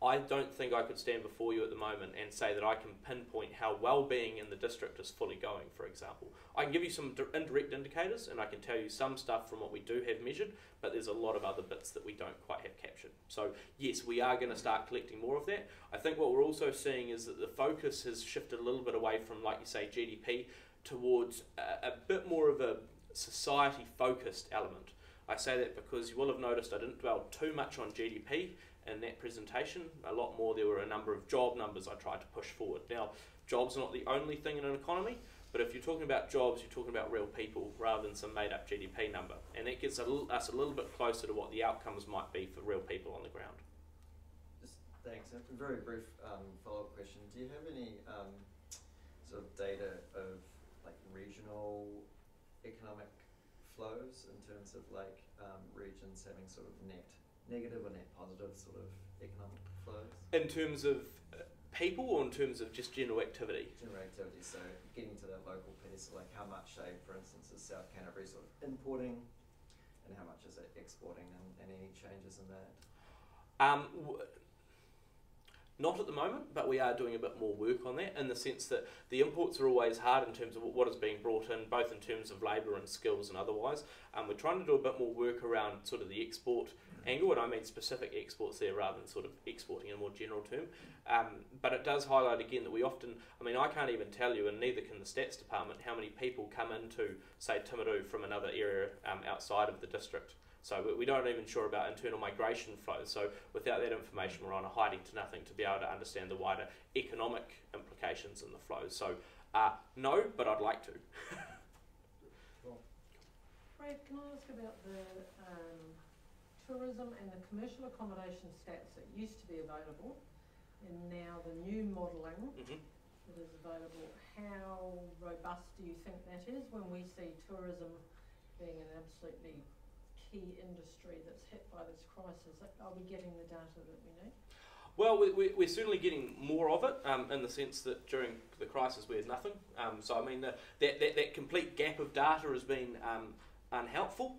Speaker 1: I don't think I could stand before you at the moment and say that I can pinpoint how well-being in the district is fully going, for example. I can give you some indirect indicators, and I can tell you some stuff from what we do have measured, but there's a lot of other bits that we don't quite have captured. So yes, we are going to start collecting more of that. I think what we're also seeing is that the focus has shifted a little bit away from, like you say, GDP towards a bit more of a society-focused element. I say that because you will have noticed I didn't dwell too much on GDP in that presentation. A lot more, there were a number of job numbers I tried to push forward. Now, jobs are not the only thing in an economy, but if you're talking about jobs, you're talking about real people rather than some made-up GDP number. And that gets us a little bit closer to what the outcomes might be for real people on the ground.
Speaker 4: Just thanks. A very brief follow-up question. Do you have any sort of data of like regional economic flows in terms of like regions having sort of net negative or net positive sort of economic flows?
Speaker 1: In terms of people, or in terms of just general activity?
Speaker 4: General activity, so getting to that local piece, like how much, say, for instance, is South Canterbury sort of importing, and how much is it exporting, and any changes in that?
Speaker 1: Not at the moment, but we are doing a bit more work on that, in the sense that the imports are always hard in terms of what is being brought in, both in terms of labour and skills and otherwise. We're trying to do a bit more work around sort of the export angle, and I mean specific exports there rather than sort of exporting in a more general term. But it does highlight again that we often, I mean, I can't even tell you, and neither can the stats department, how many people come into, say, Timaru from another area outside of the district. So we don't even sure about internal migration flows. So without that information, we're on a hiding to nothing to be able to understand the wider economic implications in the flows. So no, but I'd like to.
Speaker 5: Brad, can I ask about the tourism and the commercial accommodation stats that used to be available, and now the new modelling that is available? How robust do you think that is when we see tourism being an absolutely key industry that's hit by this crisis? Are we getting the data that we need?
Speaker 1: Well, we're certainly getting more of it, in the sense that during the crisis we had nothing. So I mean, that complete gap of data has been unhelpful,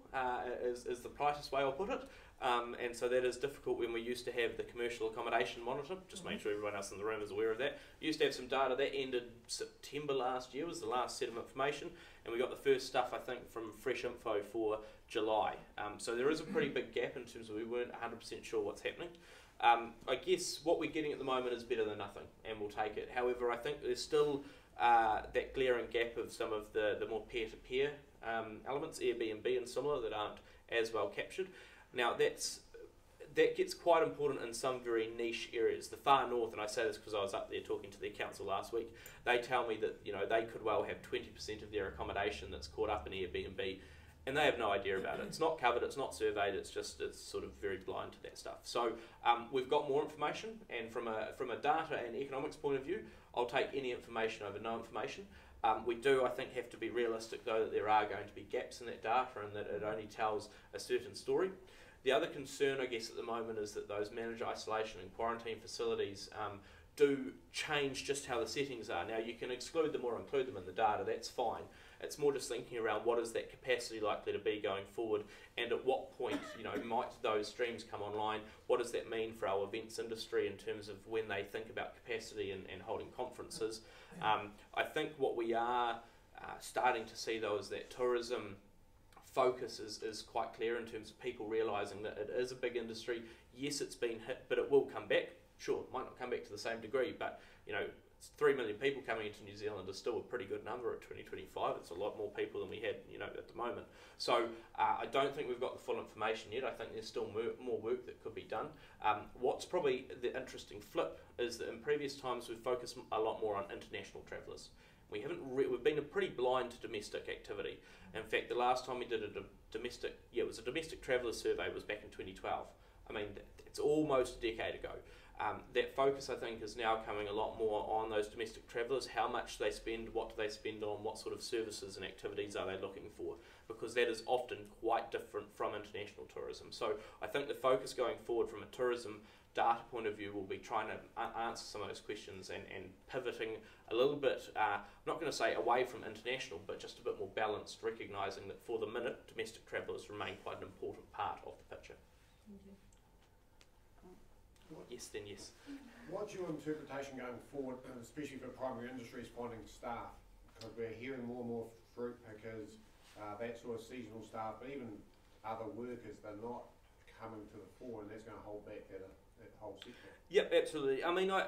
Speaker 1: is the politest way I'll put it. and so that is difficult when we used to have the commercial accommodation monitor. Just make sure everyone else in the room is aware of that. We used to have some data that ended September last year, was the last set of information, and we got the first stuff, I think, from Fresh Info for July. So there is a pretty big gap in terms of we weren't 100% sure what's happening. I guess what we're getting at the moment is better than nothing, and we'll take it. However, I think there's still that glaring gap of some of the more peer-to-peer elements, Airbnb and similar, that aren't as well captured. Now that gets quite important in some very niche areas. The far north, and I say this because I was up there talking to their council last week, they tell me that they could well have 20% of their accommodation that's caught up in Airbnb, and they have no idea about it. It's not covered, it's not surveyed, it's sort of very blind to that stuff. So we've got more information, and from a data and economics point of view, I'll take any information over no information. We do, I think, have to be realistic, though, that there are going to be gaps in that data and that it only tells a certain story. The other concern, I guess, at the moment is that those managed isolation and quarantine facilities do change just how the settings are. Now, you can exclude them or include them in the data, that's fine. It's more just thinking around what is that capacity likely to be going forward, and at what point might those streams come online. What does that mean for our events industry in terms of when they think about capacity and holding conferences? I think what we are starting to see, though, is that tourism focus is quite clear in terms of people realising that it is a big industry. Yes, it's been hit, but it will come back. Sure, it might not come back to the same degree, but 3 million people coming into New Zealand is still a pretty good number at 2025. It's a lot more people than we had, at the moment. So I don't think we've got the full information yet. I think there's still more work that could be done. What's probably the interesting flip is that in previous times we've focused a lot more on international travellers. We've been pretty blind to domestic activity. In fact, the last time we did it was a domestic traveller survey was back in 2012. I mean, it's almost a decade ago. That focus, I think, is now coming a lot more on those domestic travellers, how much they spend, what do they spend on, what sort of services and activities are they looking for, because that is often quite different from international tourism. So I think the focus going forward from a tourism data point of view will be trying to answer some of those questions and pivoting a little bit, I'm not going to say away from international, but just a bit more balanced, recognising that for the minute, domestic travellers remain quite an important part of the picture. Yes, then yes.
Speaker 6: What's your interpretation going forward, especially for primary industries finding staff? Because we're hearing more and more fruit pickers, that sort of seasonal staff, but even other workers, they're not coming to the fore, and that's going to hold back that whole sector. Yep,
Speaker 1: absolutely. I mean, I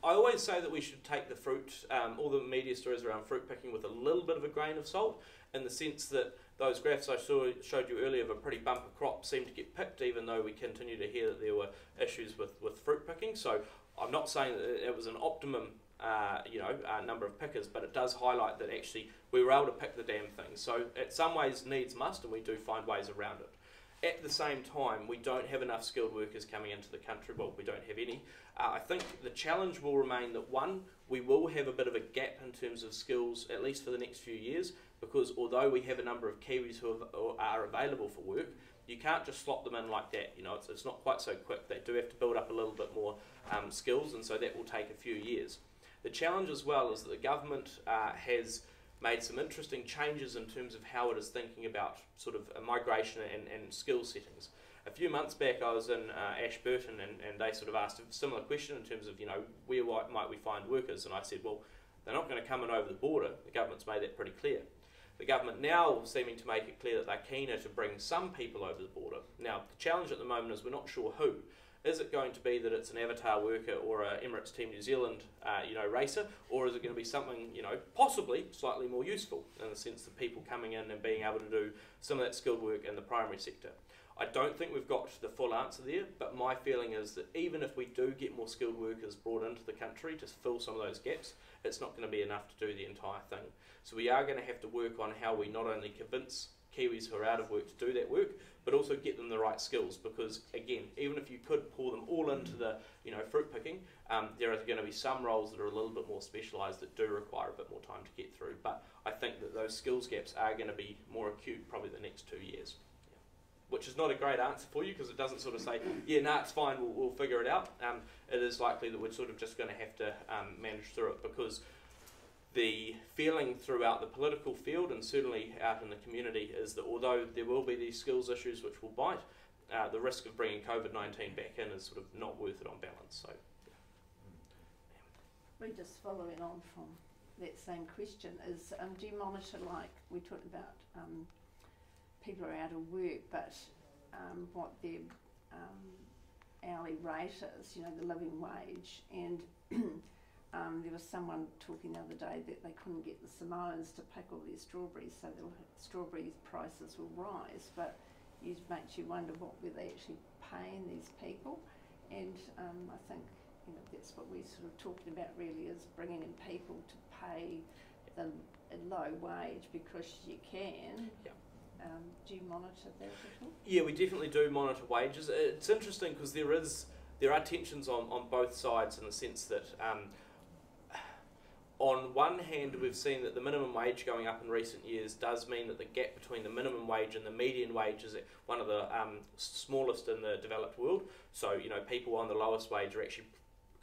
Speaker 1: always say that we should take the fruit, all the media stories around fruit picking with a little bit of a grain of salt, in the sense that those graphs I showed you earlier of a pretty bumper crop seem to get picked, even though we continue to hear that there were issues with fruit picking. So I'm not saying that it was an optimum number of pickers, but it does highlight that actually we were able to pick the damn thing. So in some ways needs must, and we do find ways around it. At the same time, we don't have enough skilled workers coming into the country. Well, we don't have any. I think the challenge will remain that, one, we will have a bit of a gap in terms of skills, at least for the next few years, because although we have a number of Kiwis who are available for work, you can't just slot them in like that. It's not quite so quick. They do have to build up a little bit more skills, and so that will take a few years. The challenge as well is that the government has made some interesting changes in terms of how it is thinking about sort of migration and skill settings. A few months back I was in Ashburton and they sort of asked a similar question in terms of, where might we find workers? And I said, well, they're not going to come in over the border. The government's made that pretty clear. The government now seeming to make it clear that they're keener to bring some people over the border. Now, the challenge at the moment is we're not sure who. Is it going to be that it's an Avatar worker or a Emirates Team New Zealand, racer, or is it going to be something, possibly slightly more useful in the sense that people coming in and being able to do some of that skilled work in the primary sector? I don't think we've got the full answer there, but my feeling is that even if we do get more skilled workers brought into the country to fill some of those gaps, it's not going to be enough to do the entire thing. So we are going to have to work on how we not only convince Kiwis who are out of work to do that work, but also get them the right skills, because again, even if you could pour them all into the fruit picking, there are going to be some roles that are a little bit more specialised that do require a bit more time to get through. But I think that those skills gaps are going to be more acute probably the next 2 years. Which is not a great answer for you, because it doesn't sort of say, yeah, no, it's fine, we'll figure it out. It is likely that we're sort of just going to have to manage through it, because the feeling throughout the political field and certainly out in the community is that although there will be these skills issues which will bite, the risk of bringing COVID-19 back in is sort of not worth it on balance. So,
Speaker 7: We're just following on from that same question is, do you monitor, like we talked about, people are out of work, but what their hourly rate is, you know, the living wage, and there was someone talking the other day that they couldn't get the Samoans to pick all their strawberries, so the strawberry prices will rise, but it makes you wonder what were they actually paying these people, and I think, you know, that's what we're sort of talking about really, is bringing in people to pay the low wage because you can.
Speaker 1: Yeah.
Speaker 7: Do you monitor that at all?
Speaker 1: Yeah, we definitely do monitor wages. It's interesting because there are tensions on both sides, in the sense that on one hand we've seen that the minimum wage going up in recent years does mean that the gap between the minimum wage and the median wage is one of the smallest in the developed world. So, you know, people on the lowest wage are actually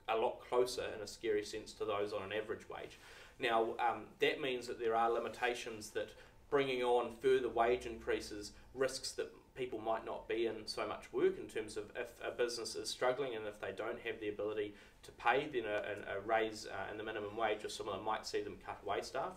Speaker 1: a lot closer in a scary sense to those on an average wage. Now, that means that there are limitations that bringing on further wage increases risks that people might not be in so much work, in terms of if a business is struggling and if they don't have the ability to pay, then a raise in the minimum wage or similar might see them cut away staff.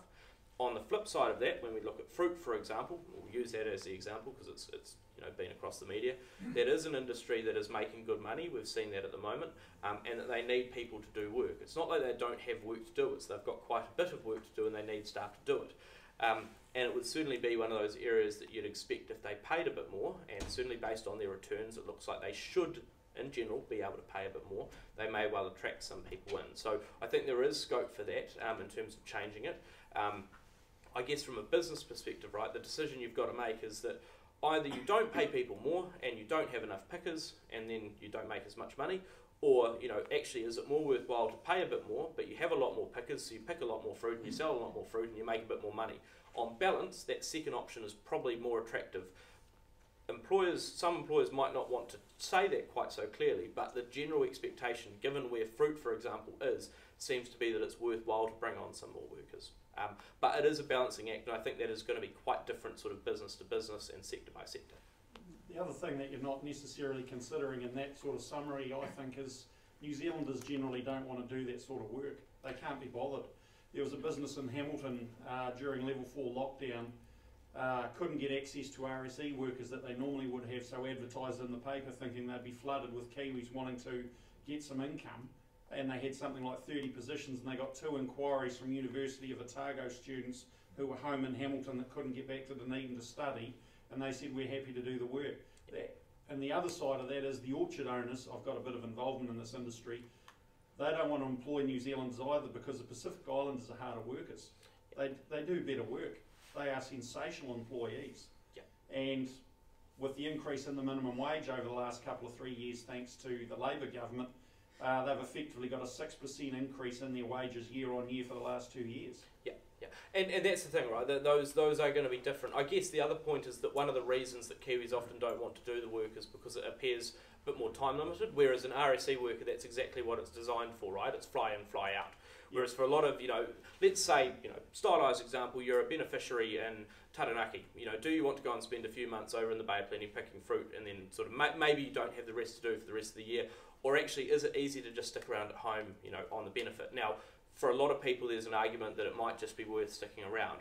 Speaker 1: On the flip side of that, when we look at fruit, for example, we'll use that as the example because it's you know, been across the media, that is an industry that is making good money. We've seen that at the moment, and that they need people to do work. It's not like they don't have work to do, it's they've got quite a bit of work to do and they need staff to do it. And it would certainly be one of those areas that you'd expect if they paid a bit more, and certainly based on their returns, it looks like they should, in general, be able to pay a bit more. They may well attract some people in. So I think there is scope for that in terms of changing it. I guess from a business perspective, right, the decision you've got to make is that either you don't pay people more and you don't have enough pickers and then you don't make as much money, or, you know, actually is it more worthwhile to pay a bit more but you have a lot more pickers, so you pick a lot more fruit and you sell a lot more fruit and you make a bit more money. On balance, that second option is probably more attractive. Some employers might not want to say that quite so clearly, but the general expectation, given where fruit, for example, is, seems to be that it's worthwhile to bring on some more workers. But it is a balancing act, and I think that is going to be quite different sort of business to business and sector by sector.
Speaker 2: The other thing that you're not necessarily considering in that sort of summary, I think, is New Zealanders generally don't want to do that sort of work. They can't be bothered. There was a business in Hamilton during level 4 lockdown, couldn't get access to RSE workers that they normally would have, so advertised in the paper thinking they'd be flooded with Kiwis wanting to get some income, and they had something like 30 positions, and they got 2 inquiries from University of Otago students who were home in Hamilton that couldn't get back to Dunedin to study, and they said, we're happy to do the work. And the other side of that is the orchard owners. I've got a bit of involvement in this industry. They don't want to employ New Zealanders either because the Pacific Islanders are harder workers. They do better work. They are sensational employees.
Speaker 1: Yeah.
Speaker 2: And with the increase in the minimum wage over the last couple of 3 years, thanks to the Labor government, they've effectively got a 6% increase in their wages year on year for the last 2 years.
Speaker 1: Yeah, yeah, and that's the thing, right? That those are going to be different. I guess the other point is that one of the reasons that Kiwis often don't want to do the work is because it appears a bit more time limited, whereas an RSE worker, that's exactly what it's designed for, right? It's fly in, fly out. Whereas for a lot of, you know, let's say, you know, stylised example, you're a beneficiary in Taranaki. You know, do you want to go and spend a few months over in the Bay of Plenty picking fruit, and then sort of maybe you don't have the rest to do for the rest of the year, or actually is it easy to just stick around at home, you know, on the benefit? Now, for a lot of people, there's an argument that it might just be worth sticking around.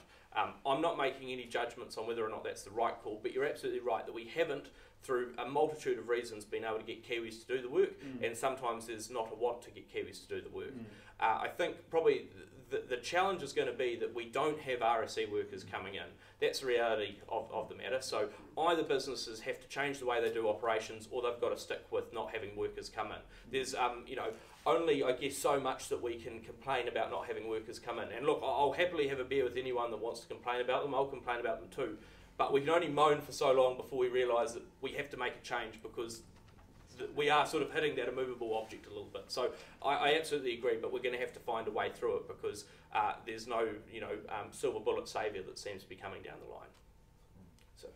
Speaker 1: I'm not making any judgments on whether or not that's the right call, but you're absolutely right that we haven't, through a multitude of reasons, been able to get Kiwis to do the work, and sometimes there's not a want to get Kiwis to do the work. I think probably the challenge is going to be that we don't have RSE workers coming in. That's the reality of the matter. So either businesses have to change the way they do operations, or they've got to stick with not having workers come in. There's you know, only, I guess, so much that we can complain about not having workers come in. And look, I'll happily have a beer with anyone that wants to complain about them. I'll complain about them too. But we can only moan for so long before we realise that we have to make a change, because we are sort of hitting that immovable object a little bit. So I absolutely agree, but we're going to have to find a way through it, because there's no, you know, silver bullet saviour that seems to be coming down the line. So,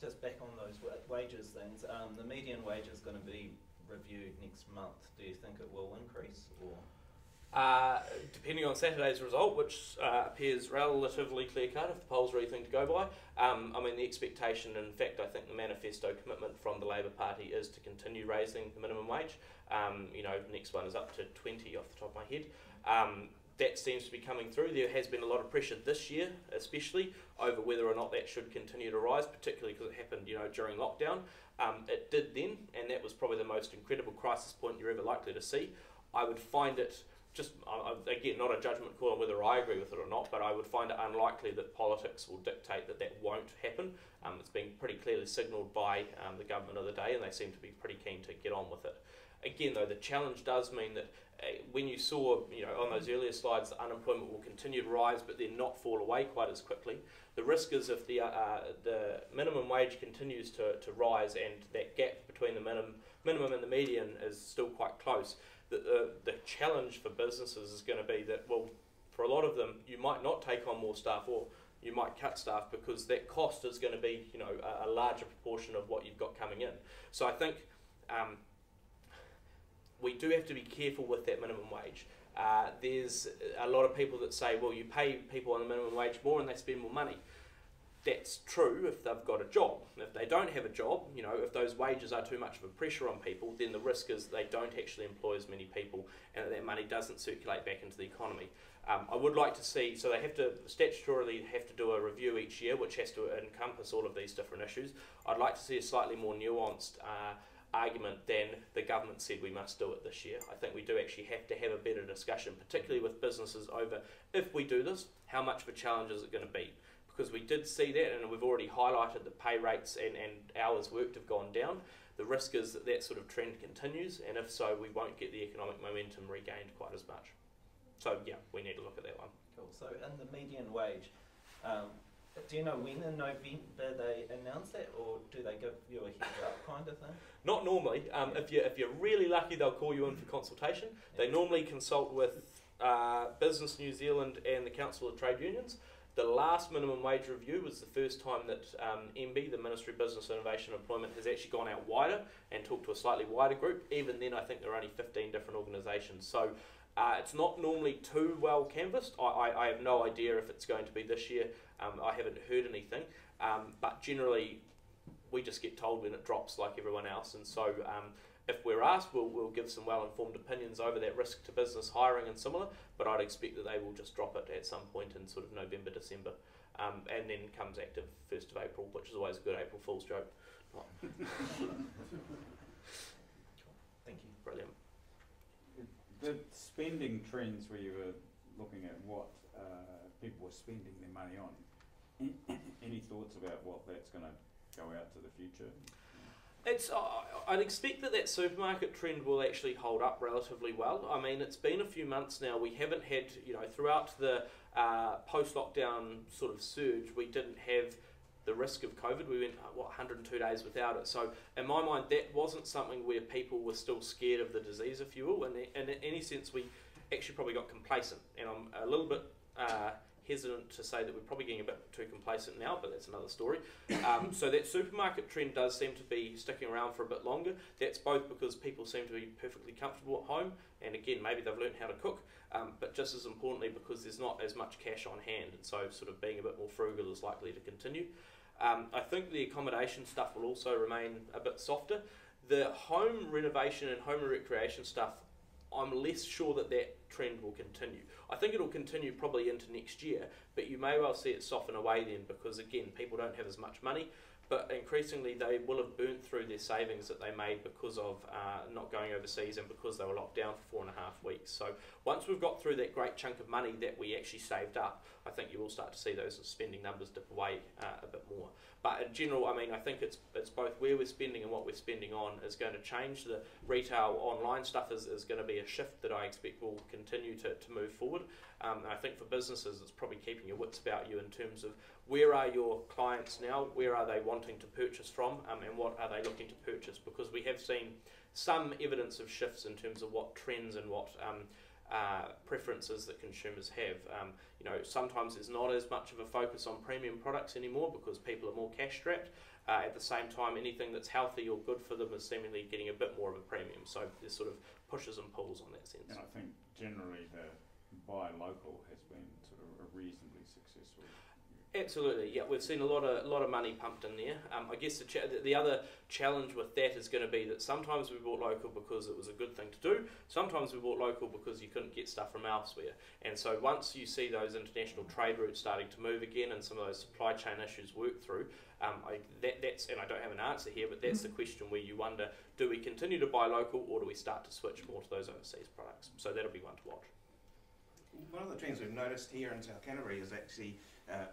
Speaker 8: just back on those wages things, the median wage is going to be reviewed next month. Do you think it will increase, or?
Speaker 1: Depending on Saturday's result, which appears relatively clear-cut if the polls are anything to go by, I mean, the expectation, in fact, I think the manifesto commitment from the Labour Party is to continue raising the minimum wage. You know, next one is up to 20 off the top of my head. That seems to be coming through. There has been a lot of pressure this year, especially, over whether or not that should continue to rise, particularly because it happened, you know, during lockdown. It did then, and that was probably the most incredible crisis point you're ever likely to see. I would find it just, again, not a judgment call on whether I agree with it or not, but I would find it unlikely that politics will dictate that that won't happen. It's been pretty clearly signalled by the government of the day, and they seem to be pretty keen to get on with it. Again, though, the challenge does mean that when you saw, you know, on those earlier slides, that unemployment will continue to rise, but then not fall away quite as quickly. The risk is if the minimum wage continues to rise, and that gap between the minimum and the median is still quite close, the challenge for businesses is going to be that, well, for a lot of them, you might not take on more staff, or you might cut staff, because that cost is going to be, you know, a larger proportion of what you've got coming in. So I think we do have to be careful with that minimum wage. There's a lot of people that say, well, you pay people on the minimum wage more and they spend more money. That's true if they've got a job. If they don't have a job, you know, if those wages are too much of a pressure on people, then the risk is they don't actually employ as many people, and that money doesn't circulate back into the economy. I would like to see, so they have to statutorily have to do a review each year, which has to encompass all of these different issues. I'd like to see a slightly more nuanced argument than the government said we must do it this year. I think we do actually have to have a better discussion, particularly with businesses, over, if we do this, how much of a challenge is it going to be? Because we did see that, and we've already highlighted that pay rates and hours worked have gone down. The risk is that that sort of trend continues, and if so, we won't get the economic momentum regained quite as much. So yeah, we need to look at that one.
Speaker 8: Cool. So in the median wage, do you know when in November they announce that, or do they give you a heads up kind of thing?
Speaker 1: Not normally. If you're really lucky, they'll call you in for consultation. They normally consult with Business New Zealand and the Council of Trade Unions. The last minimum wage review was the first time that MB, the Ministry of Business, Innovation and Employment, has actually gone out wider and talked to a slightly wider group. Even then, I think there are only 15 different organisations. So it's not normally too well canvassed. I have no idea if it's going to be this year. I haven't heard anything. But generally, we just get told when it drops like everyone else. And so if we're asked, we'll give some well-informed opinions over that risk to business hiring and similar, but I'd expect that they will just drop it at some point in sort of November, December, and then comes active 1st of April, which is always a good April Fool's joke.
Speaker 8: Thank you.
Speaker 1: Brilliant.
Speaker 9: The spending trends where you were looking at what people were spending their money on, any thoughts about what that's going to go out to the future?
Speaker 1: I'd expect that supermarket trend will actually hold up relatively well. I mean, it's been a few months now. We haven't had, you know, throughout the post-lockdown sort of surge, we didn't have the risk of COVID. We went, 102 days without it. So in my mind, that wasn't something where people were still scared of the disease, if you will. And in any sense, we actually probably got complacent. And I'm a little bit hesitant to say that we're probably getting a bit too complacent now, but that's another story. So that supermarket trend does seem to be sticking around for a bit longer. That's both because people seem to be perfectly comfortable at home, and again, maybe they've learned how to cook, but just as importantly because there's not as much cash on hand, and so sort of being a bit more frugal is likely to continue. I think the accommodation stuff will also remain a bit softer. The home renovation and home recreation stuff, I'm less sure that trend will continue. I think it'll continue probably into next year, but you may well see it soften away then, because again, people don't have as much money, but increasingly they will have burnt through their savings that they made because of not going overseas and because they were locked down for 4.5 weeks. So once we've got through that great chunk of money that we actually saved up, I think you will start to see those spending numbers dip away a bit more. But in general, I mean, I think it's both where we're spending and what we're spending on is going to change. The retail online stuff is going to be a shift that I expect will continue to move forward. And I think for businesses, it's probably keeping your wits about you in terms of where are your clients now, where are they wanting to purchase from, and what are they looking to purchase? Because we have seen some evidence of shifts in terms of what trends and what preferences that consumers have. You know, sometimes there's not as much of a focus on premium products anymore because people are more cash strapped. at the same time, anything that's healthy or good for them is seemingly getting a bit more of a premium. So there's sort of pushes and pulls on that sense.
Speaker 9: And I think generally the buy local has been sort of a reasonably successful.
Speaker 1: Absolutely, yeah. We've seen a lot of money pumped in there. I guess the other challenge with that is going to be that sometimes we bought local because it was a good thing to do. Sometimes we bought local because you couldn't get stuff from elsewhere. And so once you see those international trade routes starting to move again and some of those supply chain issues work through, that's, and I don't have an answer here, but that's the question where you wonder, do we continue to buy local or do we start to switch more to those overseas products? So that'll be one to watch.
Speaker 3: One of the trends we've noticed here in South Canterbury is actually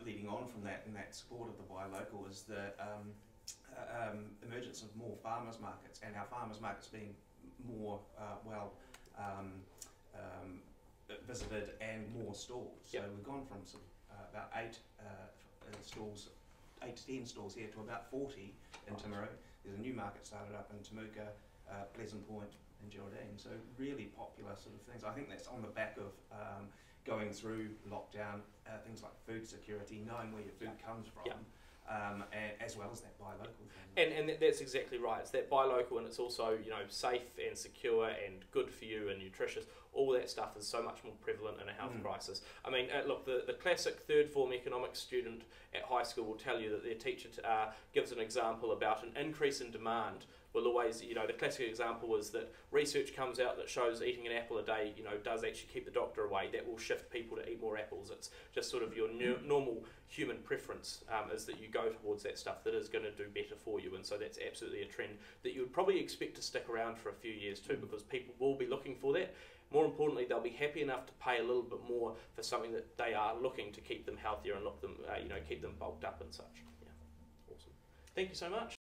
Speaker 3: leading on from that, and that support of the buy local is the emergence of more farmers markets, and our farmers markets being more visited and more stalls. So we've gone from sort of about 8 to 10 stalls here to about 40 in Timaru. There's a new market started up in Temuka, Pleasant Point and Geraldine. So really popular sort of things. I think that's on the back of going through lockdown, things like food security, knowing where your food comes from, and as well as that buy local thing.
Speaker 1: And that's exactly right. It's that buy local, and it's also, you know, safe and secure and good for you and nutritious. All that stuff is so much more prevalent in a health crisis. I mean, look, the classic third form economics student at high school will tell you that their teacher gives an example about an increase in demand will always, you know, the classic example is that research comes out that shows eating an apple a day, you know, does actually keep the doctor away. That will shift people to eat more apples. It's just sort of your normal human preference is that you go towards that stuff that is going to do better for you. And so that's absolutely a trend that you would probably expect to stick around for a few years too, because people will be looking for that. More importantly, they'll be happy enough to pay a little bit more for something that they are looking to keep them healthier and look them, you know, keep them bulked up and such. Yeah, awesome. Thank you so much.